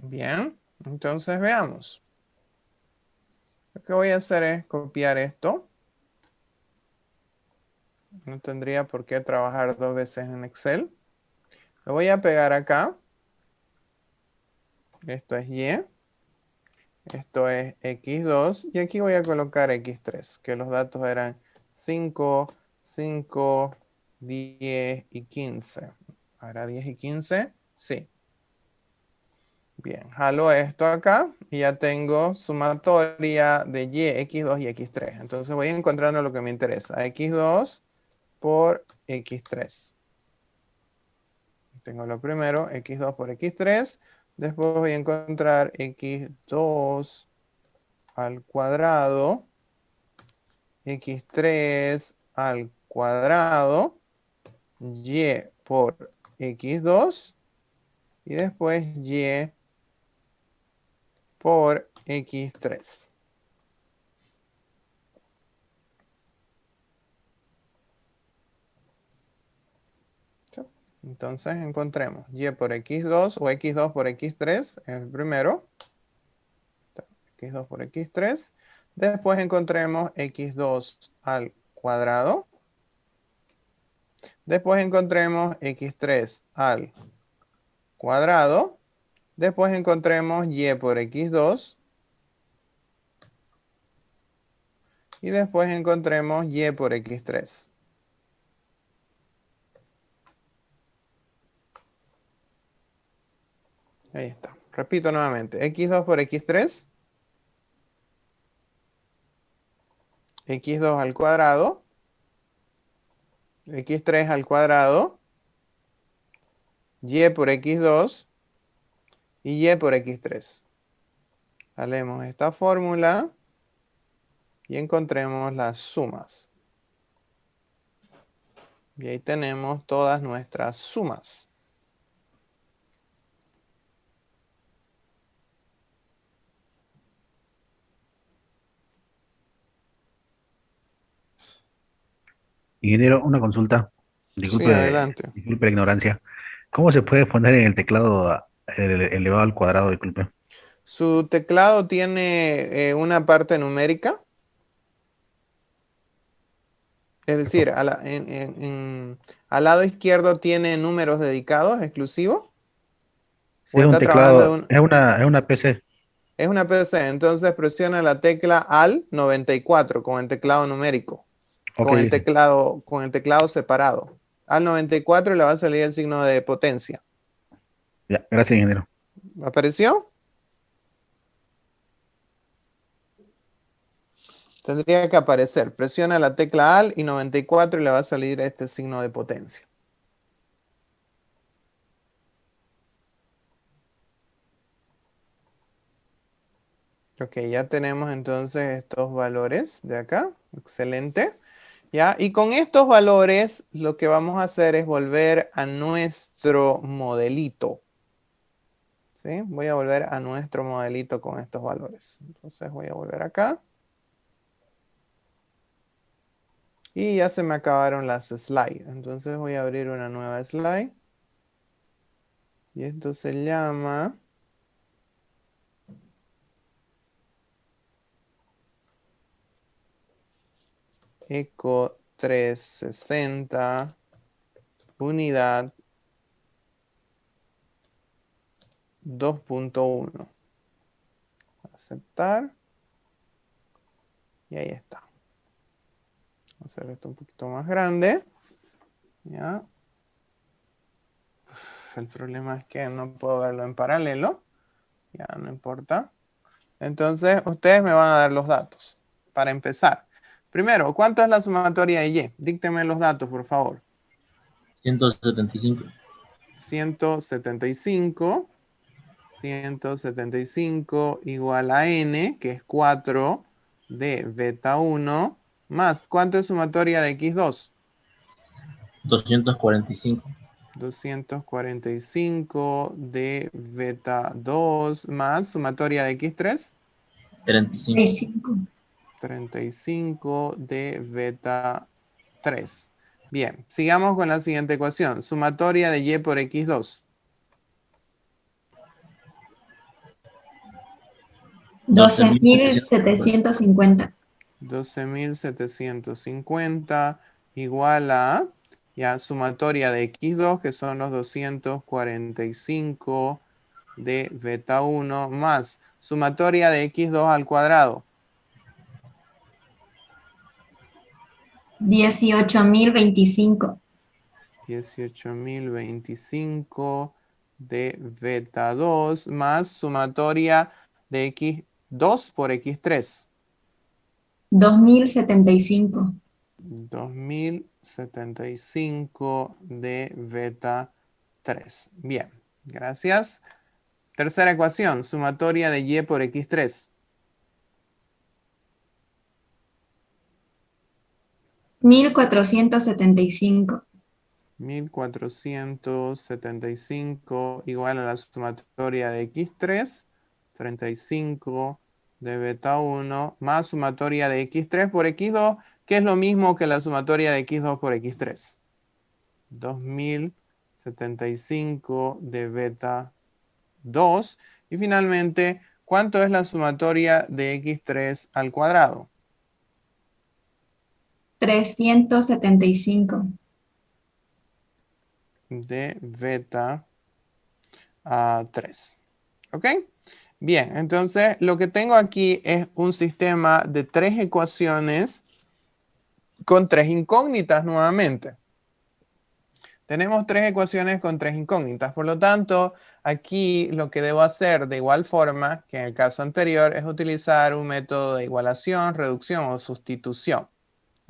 Bien, entonces veamos. Lo que voy a hacer es copiar esto. No tendría por qué trabajar dos veces en Excel. Lo voy a pegar acá. Esto es Y. Esto es X2. Y aquí voy a colocar X3, que los datos eran 5, 5, 10 y 15. ¿Ahora 10 y 15? Sí. Bien, jalo esto acá y ya tengo sumatoria de Y, X2 y X3. Entonces voy encontrando lo que me interesa. X2 por X3. Tengo lo primero, X2 por X3. Después voy a encontrar X2 al cuadrado, X3 al cuadrado, Y por X2 y después Y por X3. Entonces encontremos Y por X2 o X2 por X3 es el primero. X2 por X3. Después encontremos X2 al cuadrado. Después encontremos X3 al cuadrado. Después encontremos Y por X2. Y después encontremos Y por X3. Ahí está. Repito nuevamente. X2 por X3. X2 al cuadrado. X3 al cuadrado. Y por X2. Y Y por X3. Haremos esta fórmula. Y encontremos las sumas. Y ahí tenemos todas nuestras sumas. Ingeniero, una consulta. Sí, Disculpe, adelante. disculpe la ignorancia. ¿Cómo se puede poner en el teclado elevado al cuadrado? Disculpe. Su teclado tiene una parte numérica. Es decir, al lado izquierdo tiene números dedicados exclusivos. Sí, O es un está trabajando teclado, es una PC. es una PC. Entonces presiona la tecla al 94 con el teclado numérico. Ok, dice. Con el teclado separado. Al 94 le va a salir el signo de potencia. Ya, gracias, ingeniero. ¿Apareció? Tendría que aparecer. Presiona la tecla Alt y 94 y le va a salir este signo de potencia. Ok, ya tenemos entonces estos valores de acá. Excelente. ¿Ya? Y con estos valores lo que vamos a hacer es volver a nuestro modelito. ¿Sí? Voy a volver a nuestro modelito con estos valores. Entonces voy a volver acá. Y ya se me acabaron las slides. Entonces voy a abrir una nueva slide. Y esto se llama Eco 360 unidad 2.1. Aceptar. Y ahí está. Vamos a hacer esto un poquito más grande. ¿Ya? El problema es que no puedo verlo en paralelo. Ya no importa. Entonces, ustedes me van a dar los datos. Para empezar. Primero, ¿cuánto es la sumatoria de Y? Dícteme los datos, por favor. 175. 175. 175 igual a N, que es 4 de beta 1, más, ¿cuánto es sumatoria de X2? 245. 245 de beta 2 más sumatoria de X3. 35. 35 de beta 3. Bien, sigamos con la siguiente ecuación. Sumatoria de Y por X2. 12.750. 12.750. 12.750 igual a, ya, sumatoria de x2, que son los 245 de beta 1, más sumatoria de x2 al cuadrado. 18.025. 18.025 de beta 2 más sumatoria de x2 por x3. 2.075. 2075 de beta 3. Bien, gracias. Tercera ecuación, sumatoria de y por x3. 1.475. 1475 igual a la sumatoria de x3, 35 de beta 1, más sumatoria de x3 por x2, que es lo mismo que la sumatoria de x2 por x3. 2075 de beta 2. Y finalmente, ¿cuánto es la sumatoria de x3 al cuadrado? 375. De beta 3. ¿Ok? Bien, entonces lo que tengo aquí es un sistema de 3 ecuaciones con 3 incógnitas nuevamente. Tenemos 3 ecuaciones con 3 incógnitas, por lo tanto, aquí lo que debo hacer de igual forma que en el caso anterior es utilizar un método de igualación, reducción o sustitución.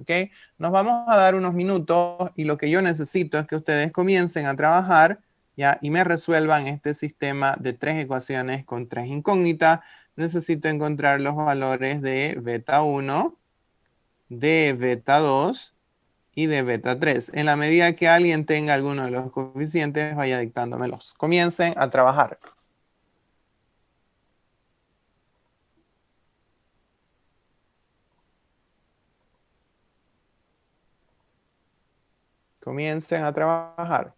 ¿Ok? Nos vamos a dar unos minutos y lo que yo necesito es que ustedes comiencen a trabajar, ¿ya? Y me resuelvan este sistema de 3 ecuaciones con 3 incógnitas. Necesito encontrar los valores de beta 1, de beta 2 y de beta 3. En la medida que alguien tenga alguno de los coeficientes, vaya dictándomelos. Comiencen a trabajar. Comiencen a trabajar.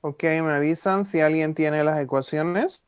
Ok, me avisan si alguien tiene las ecuaciones.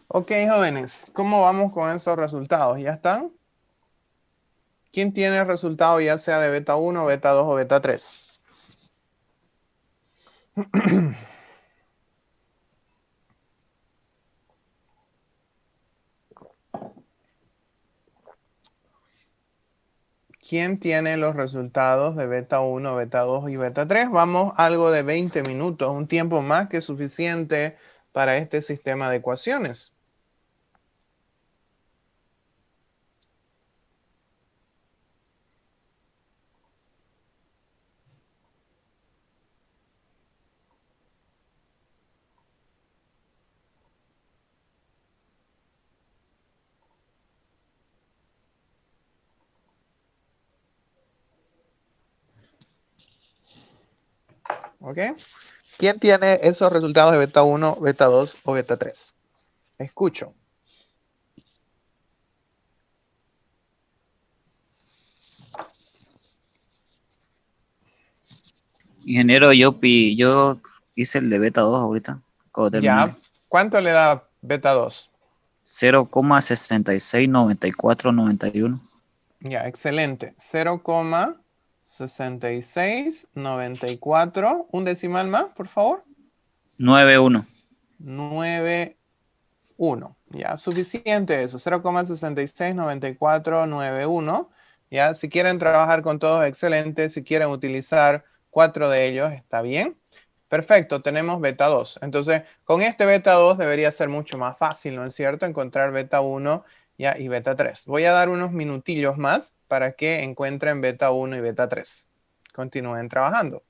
Ok, jóvenes, ¿cómo vamos con esos resultados? ¿Ya están? ¿Quién tiene el resultado ya sea de beta 1, beta 2 o beta 3? ¿Quién tiene los resultados de beta 1, beta 2 y beta 3? Vamos algo de 20 minutos, un tiempo más que suficiente para este sistema de ecuaciones. ¿Ok? ¿Quién tiene esos resultados de beta 1, beta 2 o beta 3? Escucho. Ingeniero, yo hice el de beta 2 ahorita. Acabo de terminar. Ya. ¿Cuánto le da beta 2? 0,669491. Ya, excelente. 0,6694. Un decimal más, por favor. 91. 91. Ya, suficiente eso. 0,669491. Ya, si quieren trabajar con todos, excelente. Si quieren utilizar 4 de ellos, está bien. Perfecto, tenemos beta 2. Entonces, con este beta 2 debería ser mucho más fácil, ¿no es cierto? Encontrar beta 1 ya, y beta 3. Voy a dar unos minutillos más para que encuentren beta 1 y beta 3. Continúen trabajando.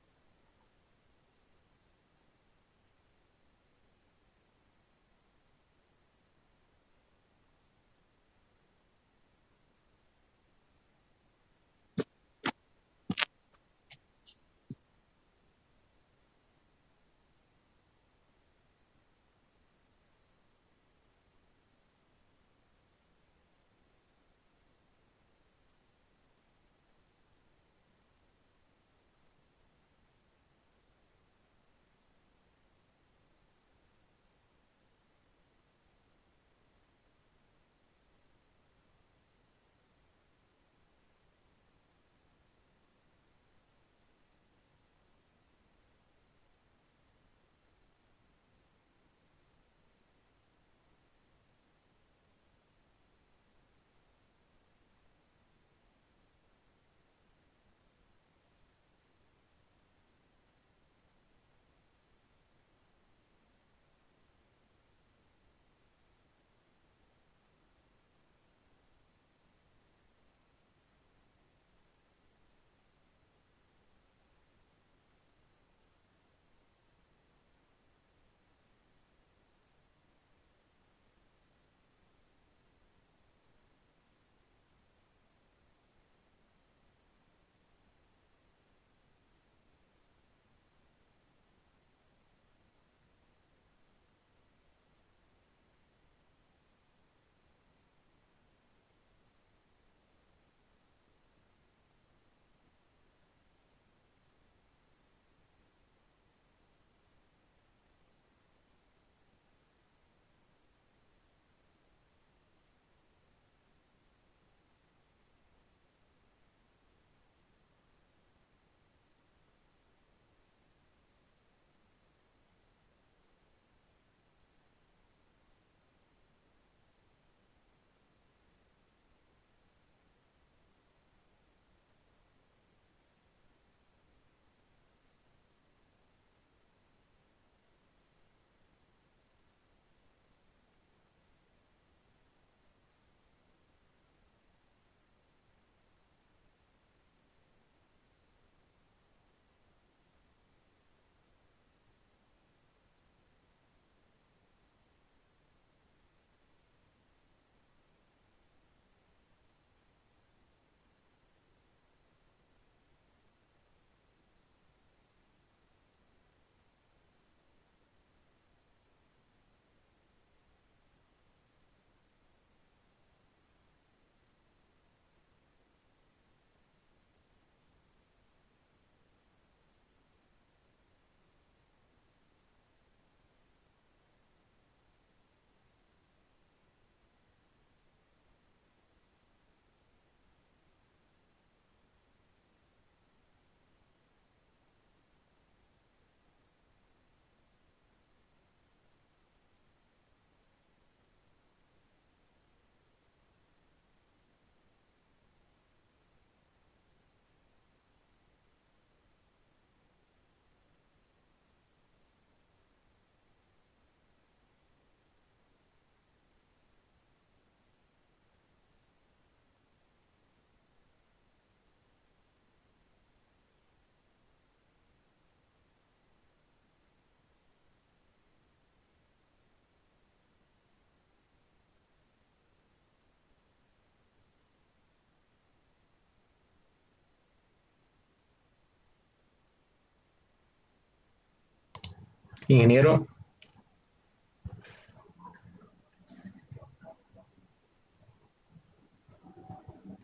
Ingeniero,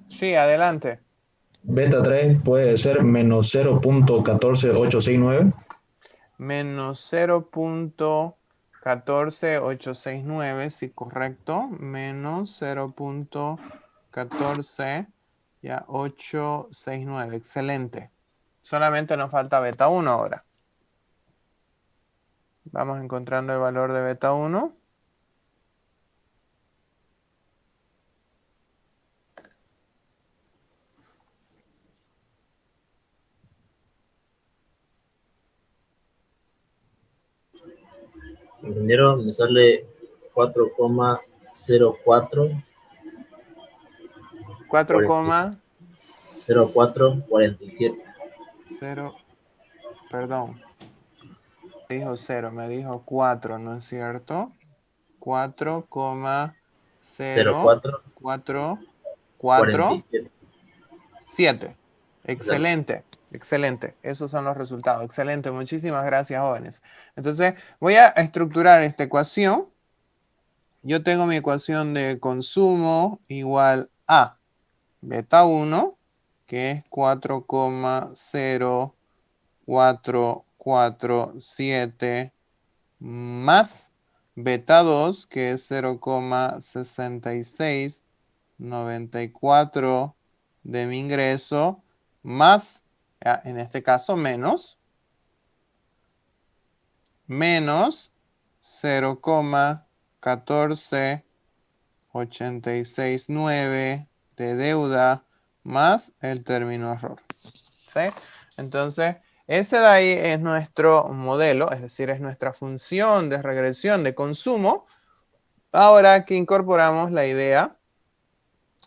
Sí, adelante. beta 3 puede ser menos 0.14869. Menos 0.14869, sí, correcto. Menos 0.14, ya, 869. Excelente. Solamente nos falta beta 1 ahora. Vamos encontrando el valor de beta 1. Ingeniero, me sale 4,04 0447. 4,0, perdón, dijo 0, me dijo 4, ¿no es cierto? 04 4,04447. 47. Exacto. Excelente, excelente. Esos son los resultados. Excelente. Muchísimas gracias, jóvenes. Entonces, voy a estructurar esta ecuación. Yo tengo mi ecuación de consumo igual a beta 1, que es 4,0447 más beta 2, que es 0,6694 de mi ingreso, más, en este caso, menos 0,14869 de deuda más el término error. ¿Sí? Entonces, ese de ahí es nuestro modelo, es decir, es nuestra función de regresión de consumo. Ahora que incorporamos la idea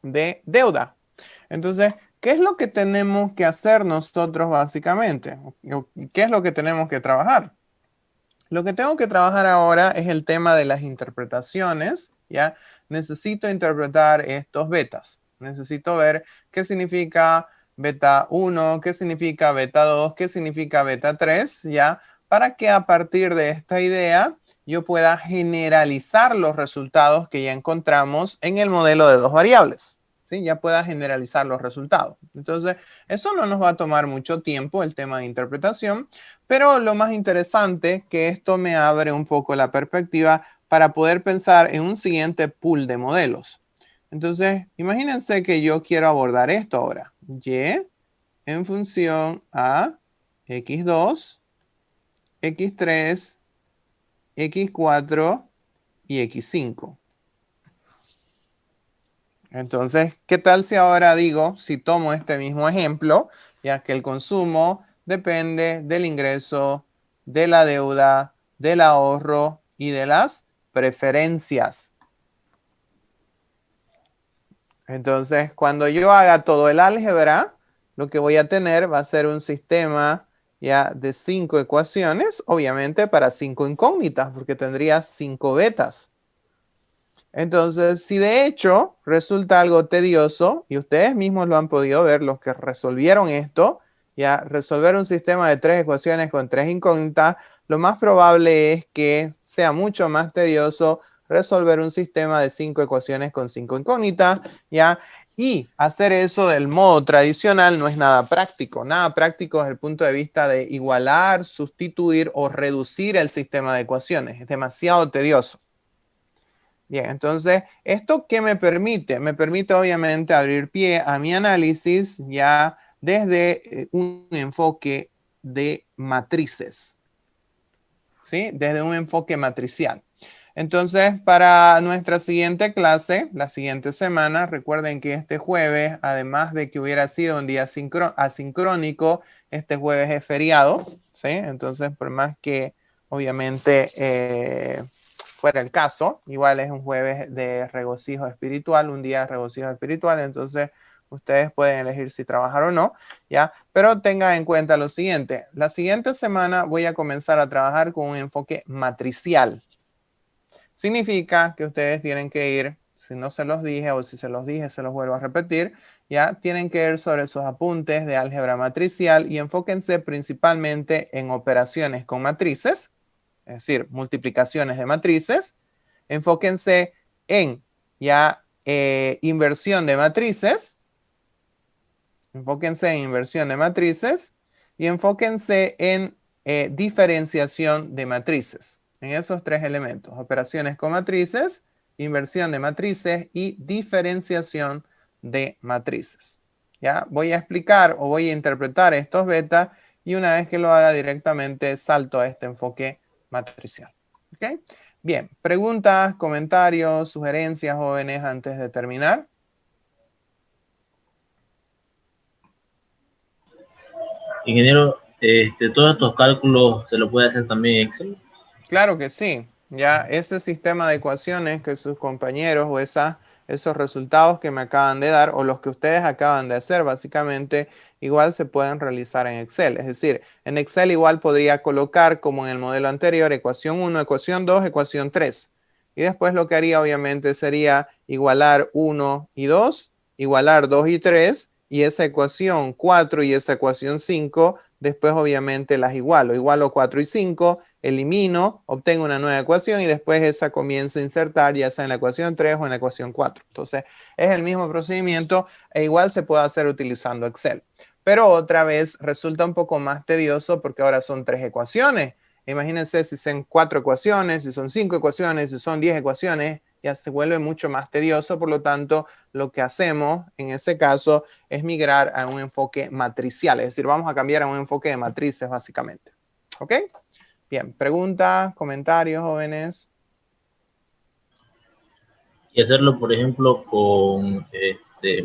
de deuda. Entonces, ¿qué es lo que tenemos que hacer nosotros básicamente? ¿Qué es lo que tenemos que trabajar? Lo que tengo que trabajar ahora es el tema de las interpretaciones, ¿ya? Necesito interpretar estos betas. Necesito ver qué significa beta 1, qué significa beta 2, qué significa beta 3, ¿ya? Para que a partir de esta idea yo pueda generalizar los resultados que ya encontramos en el modelo de dos variables, ¿sí? Ya pueda generalizar los resultados. Entonces, eso no nos va a tomar mucho tiempo, el tema de interpretación. Pero lo más interesante que esto me abre un poco la perspectiva para poder pensar en un siguiente pool de modelos. Entonces, imagínense que yo quiero abordar esto ahora. Y en función a x2, x3, x4 y x5. Entonces, ¿qué tal si ahora digo, si tomo este mismo ejemplo, ya que el consumo depende del ingreso, de la deuda, del ahorro y de las preferencias? Entonces, cuando yo haga todo el álgebra, lo que voy a tener va a ser un sistema ya de 5 ecuaciones, obviamente para 5 incógnitas, porque tendría 5 betas. Entonces, si de hecho resulta algo tedioso, y ustedes mismos lo han podido ver, los que resolvieron esto, ya resolver un sistema de 3 ecuaciones con 3 incógnitas, lo más probable es que sea mucho más tedioso resolver un sistema de 5 ecuaciones con 5 incógnitas, ya. Y hacer eso del modo tradicional no es nada práctico. Nada práctico desde el punto de vista de igualar, sustituir o reducir el sistema de ecuaciones. Es demasiado tedioso. Bien, entonces, ¿esto qué me permite? Me permite obviamente abrir pie a mi análisis ya desde un enfoque de matrices, ¿sí? Desde un enfoque matricial. Entonces, para nuestra siguiente clase, la siguiente semana, recuerden que este jueves, además de que hubiera sido un día asincrónico, este jueves es feriado, ¿sí? Entonces, por más que obviamente fuera el caso, igual es un jueves de regocijo espiritual, un día de regocijo espiritual, entonces ustedes pueden elegir si trabajar o no, ¿ya? Pero tengan en cuenta lo siguiente, la siguiente semana voy a comenzar a trabajar con un enfoque matricial. Significa que ustedes tienen que ir, si no se los dije o si se los dije, se los vuelvo a repetir, ya tienen que ir sobre esos apuntes de álgebra matricial y enfóquense principalmente en operaciones con matrices, es decir, multiplicaciones de matrices. Enfóquense en ya inversión de matrices. Enfóquense en inversión de matrices y enfóquense en diferenciación de matrices. En esos tres elementos, operaciones con matrices, inversión de matrices y diferenciación de matrices. ¿Ya? Voy a explicar o voy a interpretar estos beta y una vez que lo haga directamente salto a este enfoque matricial. ¿Ok? Bien, preguntas, comentarios, sugerencias, jóvenes, antes de terminar. Ingeniero, todos estos cálculos se lo puede hacer también en Excel. Claro que sí. Ya ese sistema de ecuaciones que sus compañeros o esos resultados que me acaban de dar o los que ustedes acaban de hacer, básicamente igual se pueden realizar en Excel. Es decir, en Excel igual podría colocar como en el modelo anterior, ecuación 1, ecuación 2, ecuación 3. Y después lo que haría obviamente sería igualar 1 y 2, igualar 2 y 3, y esa ecuación 4 y esa ecuación 5, después obviamente las igualo 4 y 5, elimino, obtengo una nueva ecuación y después esa comienzo a insertar ya sea en la ecuación 3 o en la ecuación 4. Entonces es el mismo procedimiento e igual se puede hacer utilizando Excel. Pero otra vez resulta un poco más tedioso porque ahora son 3 ecuaciones. Imagínense si son 4 ecuaciones, si son 5 ecuaciones, si son 10 ecuaciones, ya se vuelve mucho más tedioso. Por lo tanto, lo que hacemos en ese caso es migrar a un enfoque matricial. Es decir, vamos a cambiar a un enfoque de matrices básicamente. ¿Ok? Bien, preguntas, comentarios, jóvenes. Y hacerlo, por ejemplo, con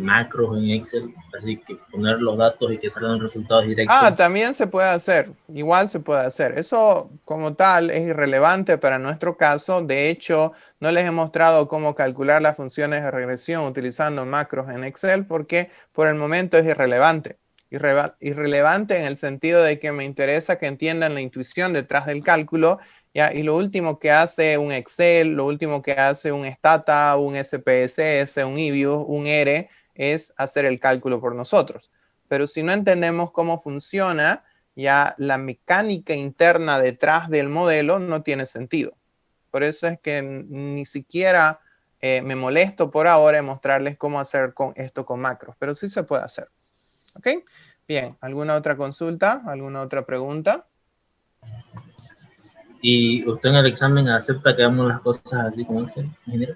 macros en Excel, así que poner los datos y que salgan los resultados directos. Ah, también se puede hacer, igual se puede hacer. Eso como tal es irrelevante para nuestro caso. De hecho, no les he mostrado cómo calcular las funciones de regresión utilizando macros en Excel porque por el momento es irrelevante. Irrelevante en el sentido de que me interesa que entiendan la intuición detrás del cálculo, ¿ya? Y lo último que hace un Excel, lo último que hace un Stata, un SPSS, un EBIUS, un ERE, es hacer el cálculo por nosotros. Pero si no entendemos cómo funciona, ya la mecánica interna detrás del modelo no tiene sentido. Por eso es que ni siquiera me molesto por ahora en mostrarles cómo hacer esto con macros, pero sí se puede hacer. ¿Ok? Bien, ¿alguna otra consulta? ¿Alguna otra pregunta? ¿Y usted en el examen acepta que hagamos las cosas así con Excel, ingeniero?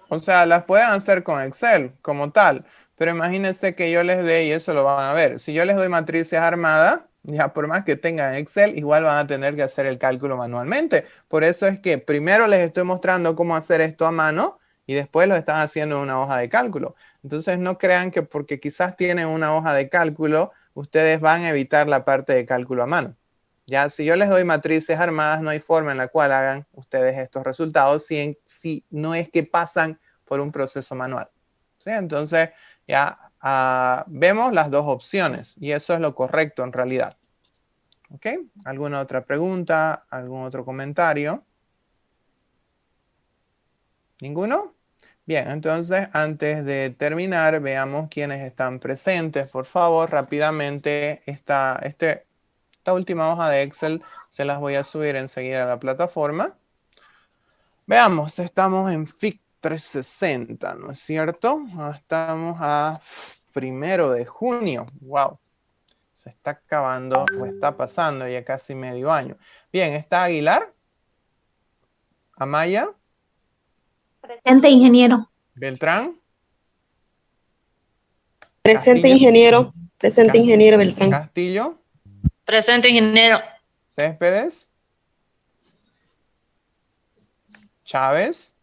O sea, las pueden hacer con Excel como tal, pero imagínense que yo les dé, y eso lo van a ver, si yo les doy matrices armadas, ya por más que tengan Excel, igual van a tener que hacer el cálculo manualmente. Por eso es que primero les estoy mostrando cómo hacer esto a mano y después lo están haciendo en una hoja de cálculo. Entonces no crean que porque quizás tienen una hoja de cálculo, ustedes van a evitar la parte de cálculo a mano. Ya, si yo les doy matrices armadas, no hay forma en la cual hagan ustedes estos resultados si no es que pasan por un proceso manual. ¿Sí? Entonces, ya vemos las dos opciones y eso es lo correcto en realidad. ¿Ok? ¿Alguna otra pregunta? ¿Algún otro comentario? ¿Ninguno? Bien, entonces, antes de terminar, veamos quiénes están presentes. Por favor, rápidamente, esta última hoja de Excel se las voy a subir enseguida a la plataforma. Veamos, estamos en FIC 360, ¿no es cierto? Estamos a 1 de junio. ¡Wow! Se está acabando o está pasando ya casi medio año. Bien, ¿está Aguilar? ¿Amaya? Presente, ingeniero. ¿Beltrán? Presente, Castillo. ingeniero. Presente, ingeniero Beltrán. ¿Castillo? Presente, ingeniero. ¿Céspedes? ¿Chávez?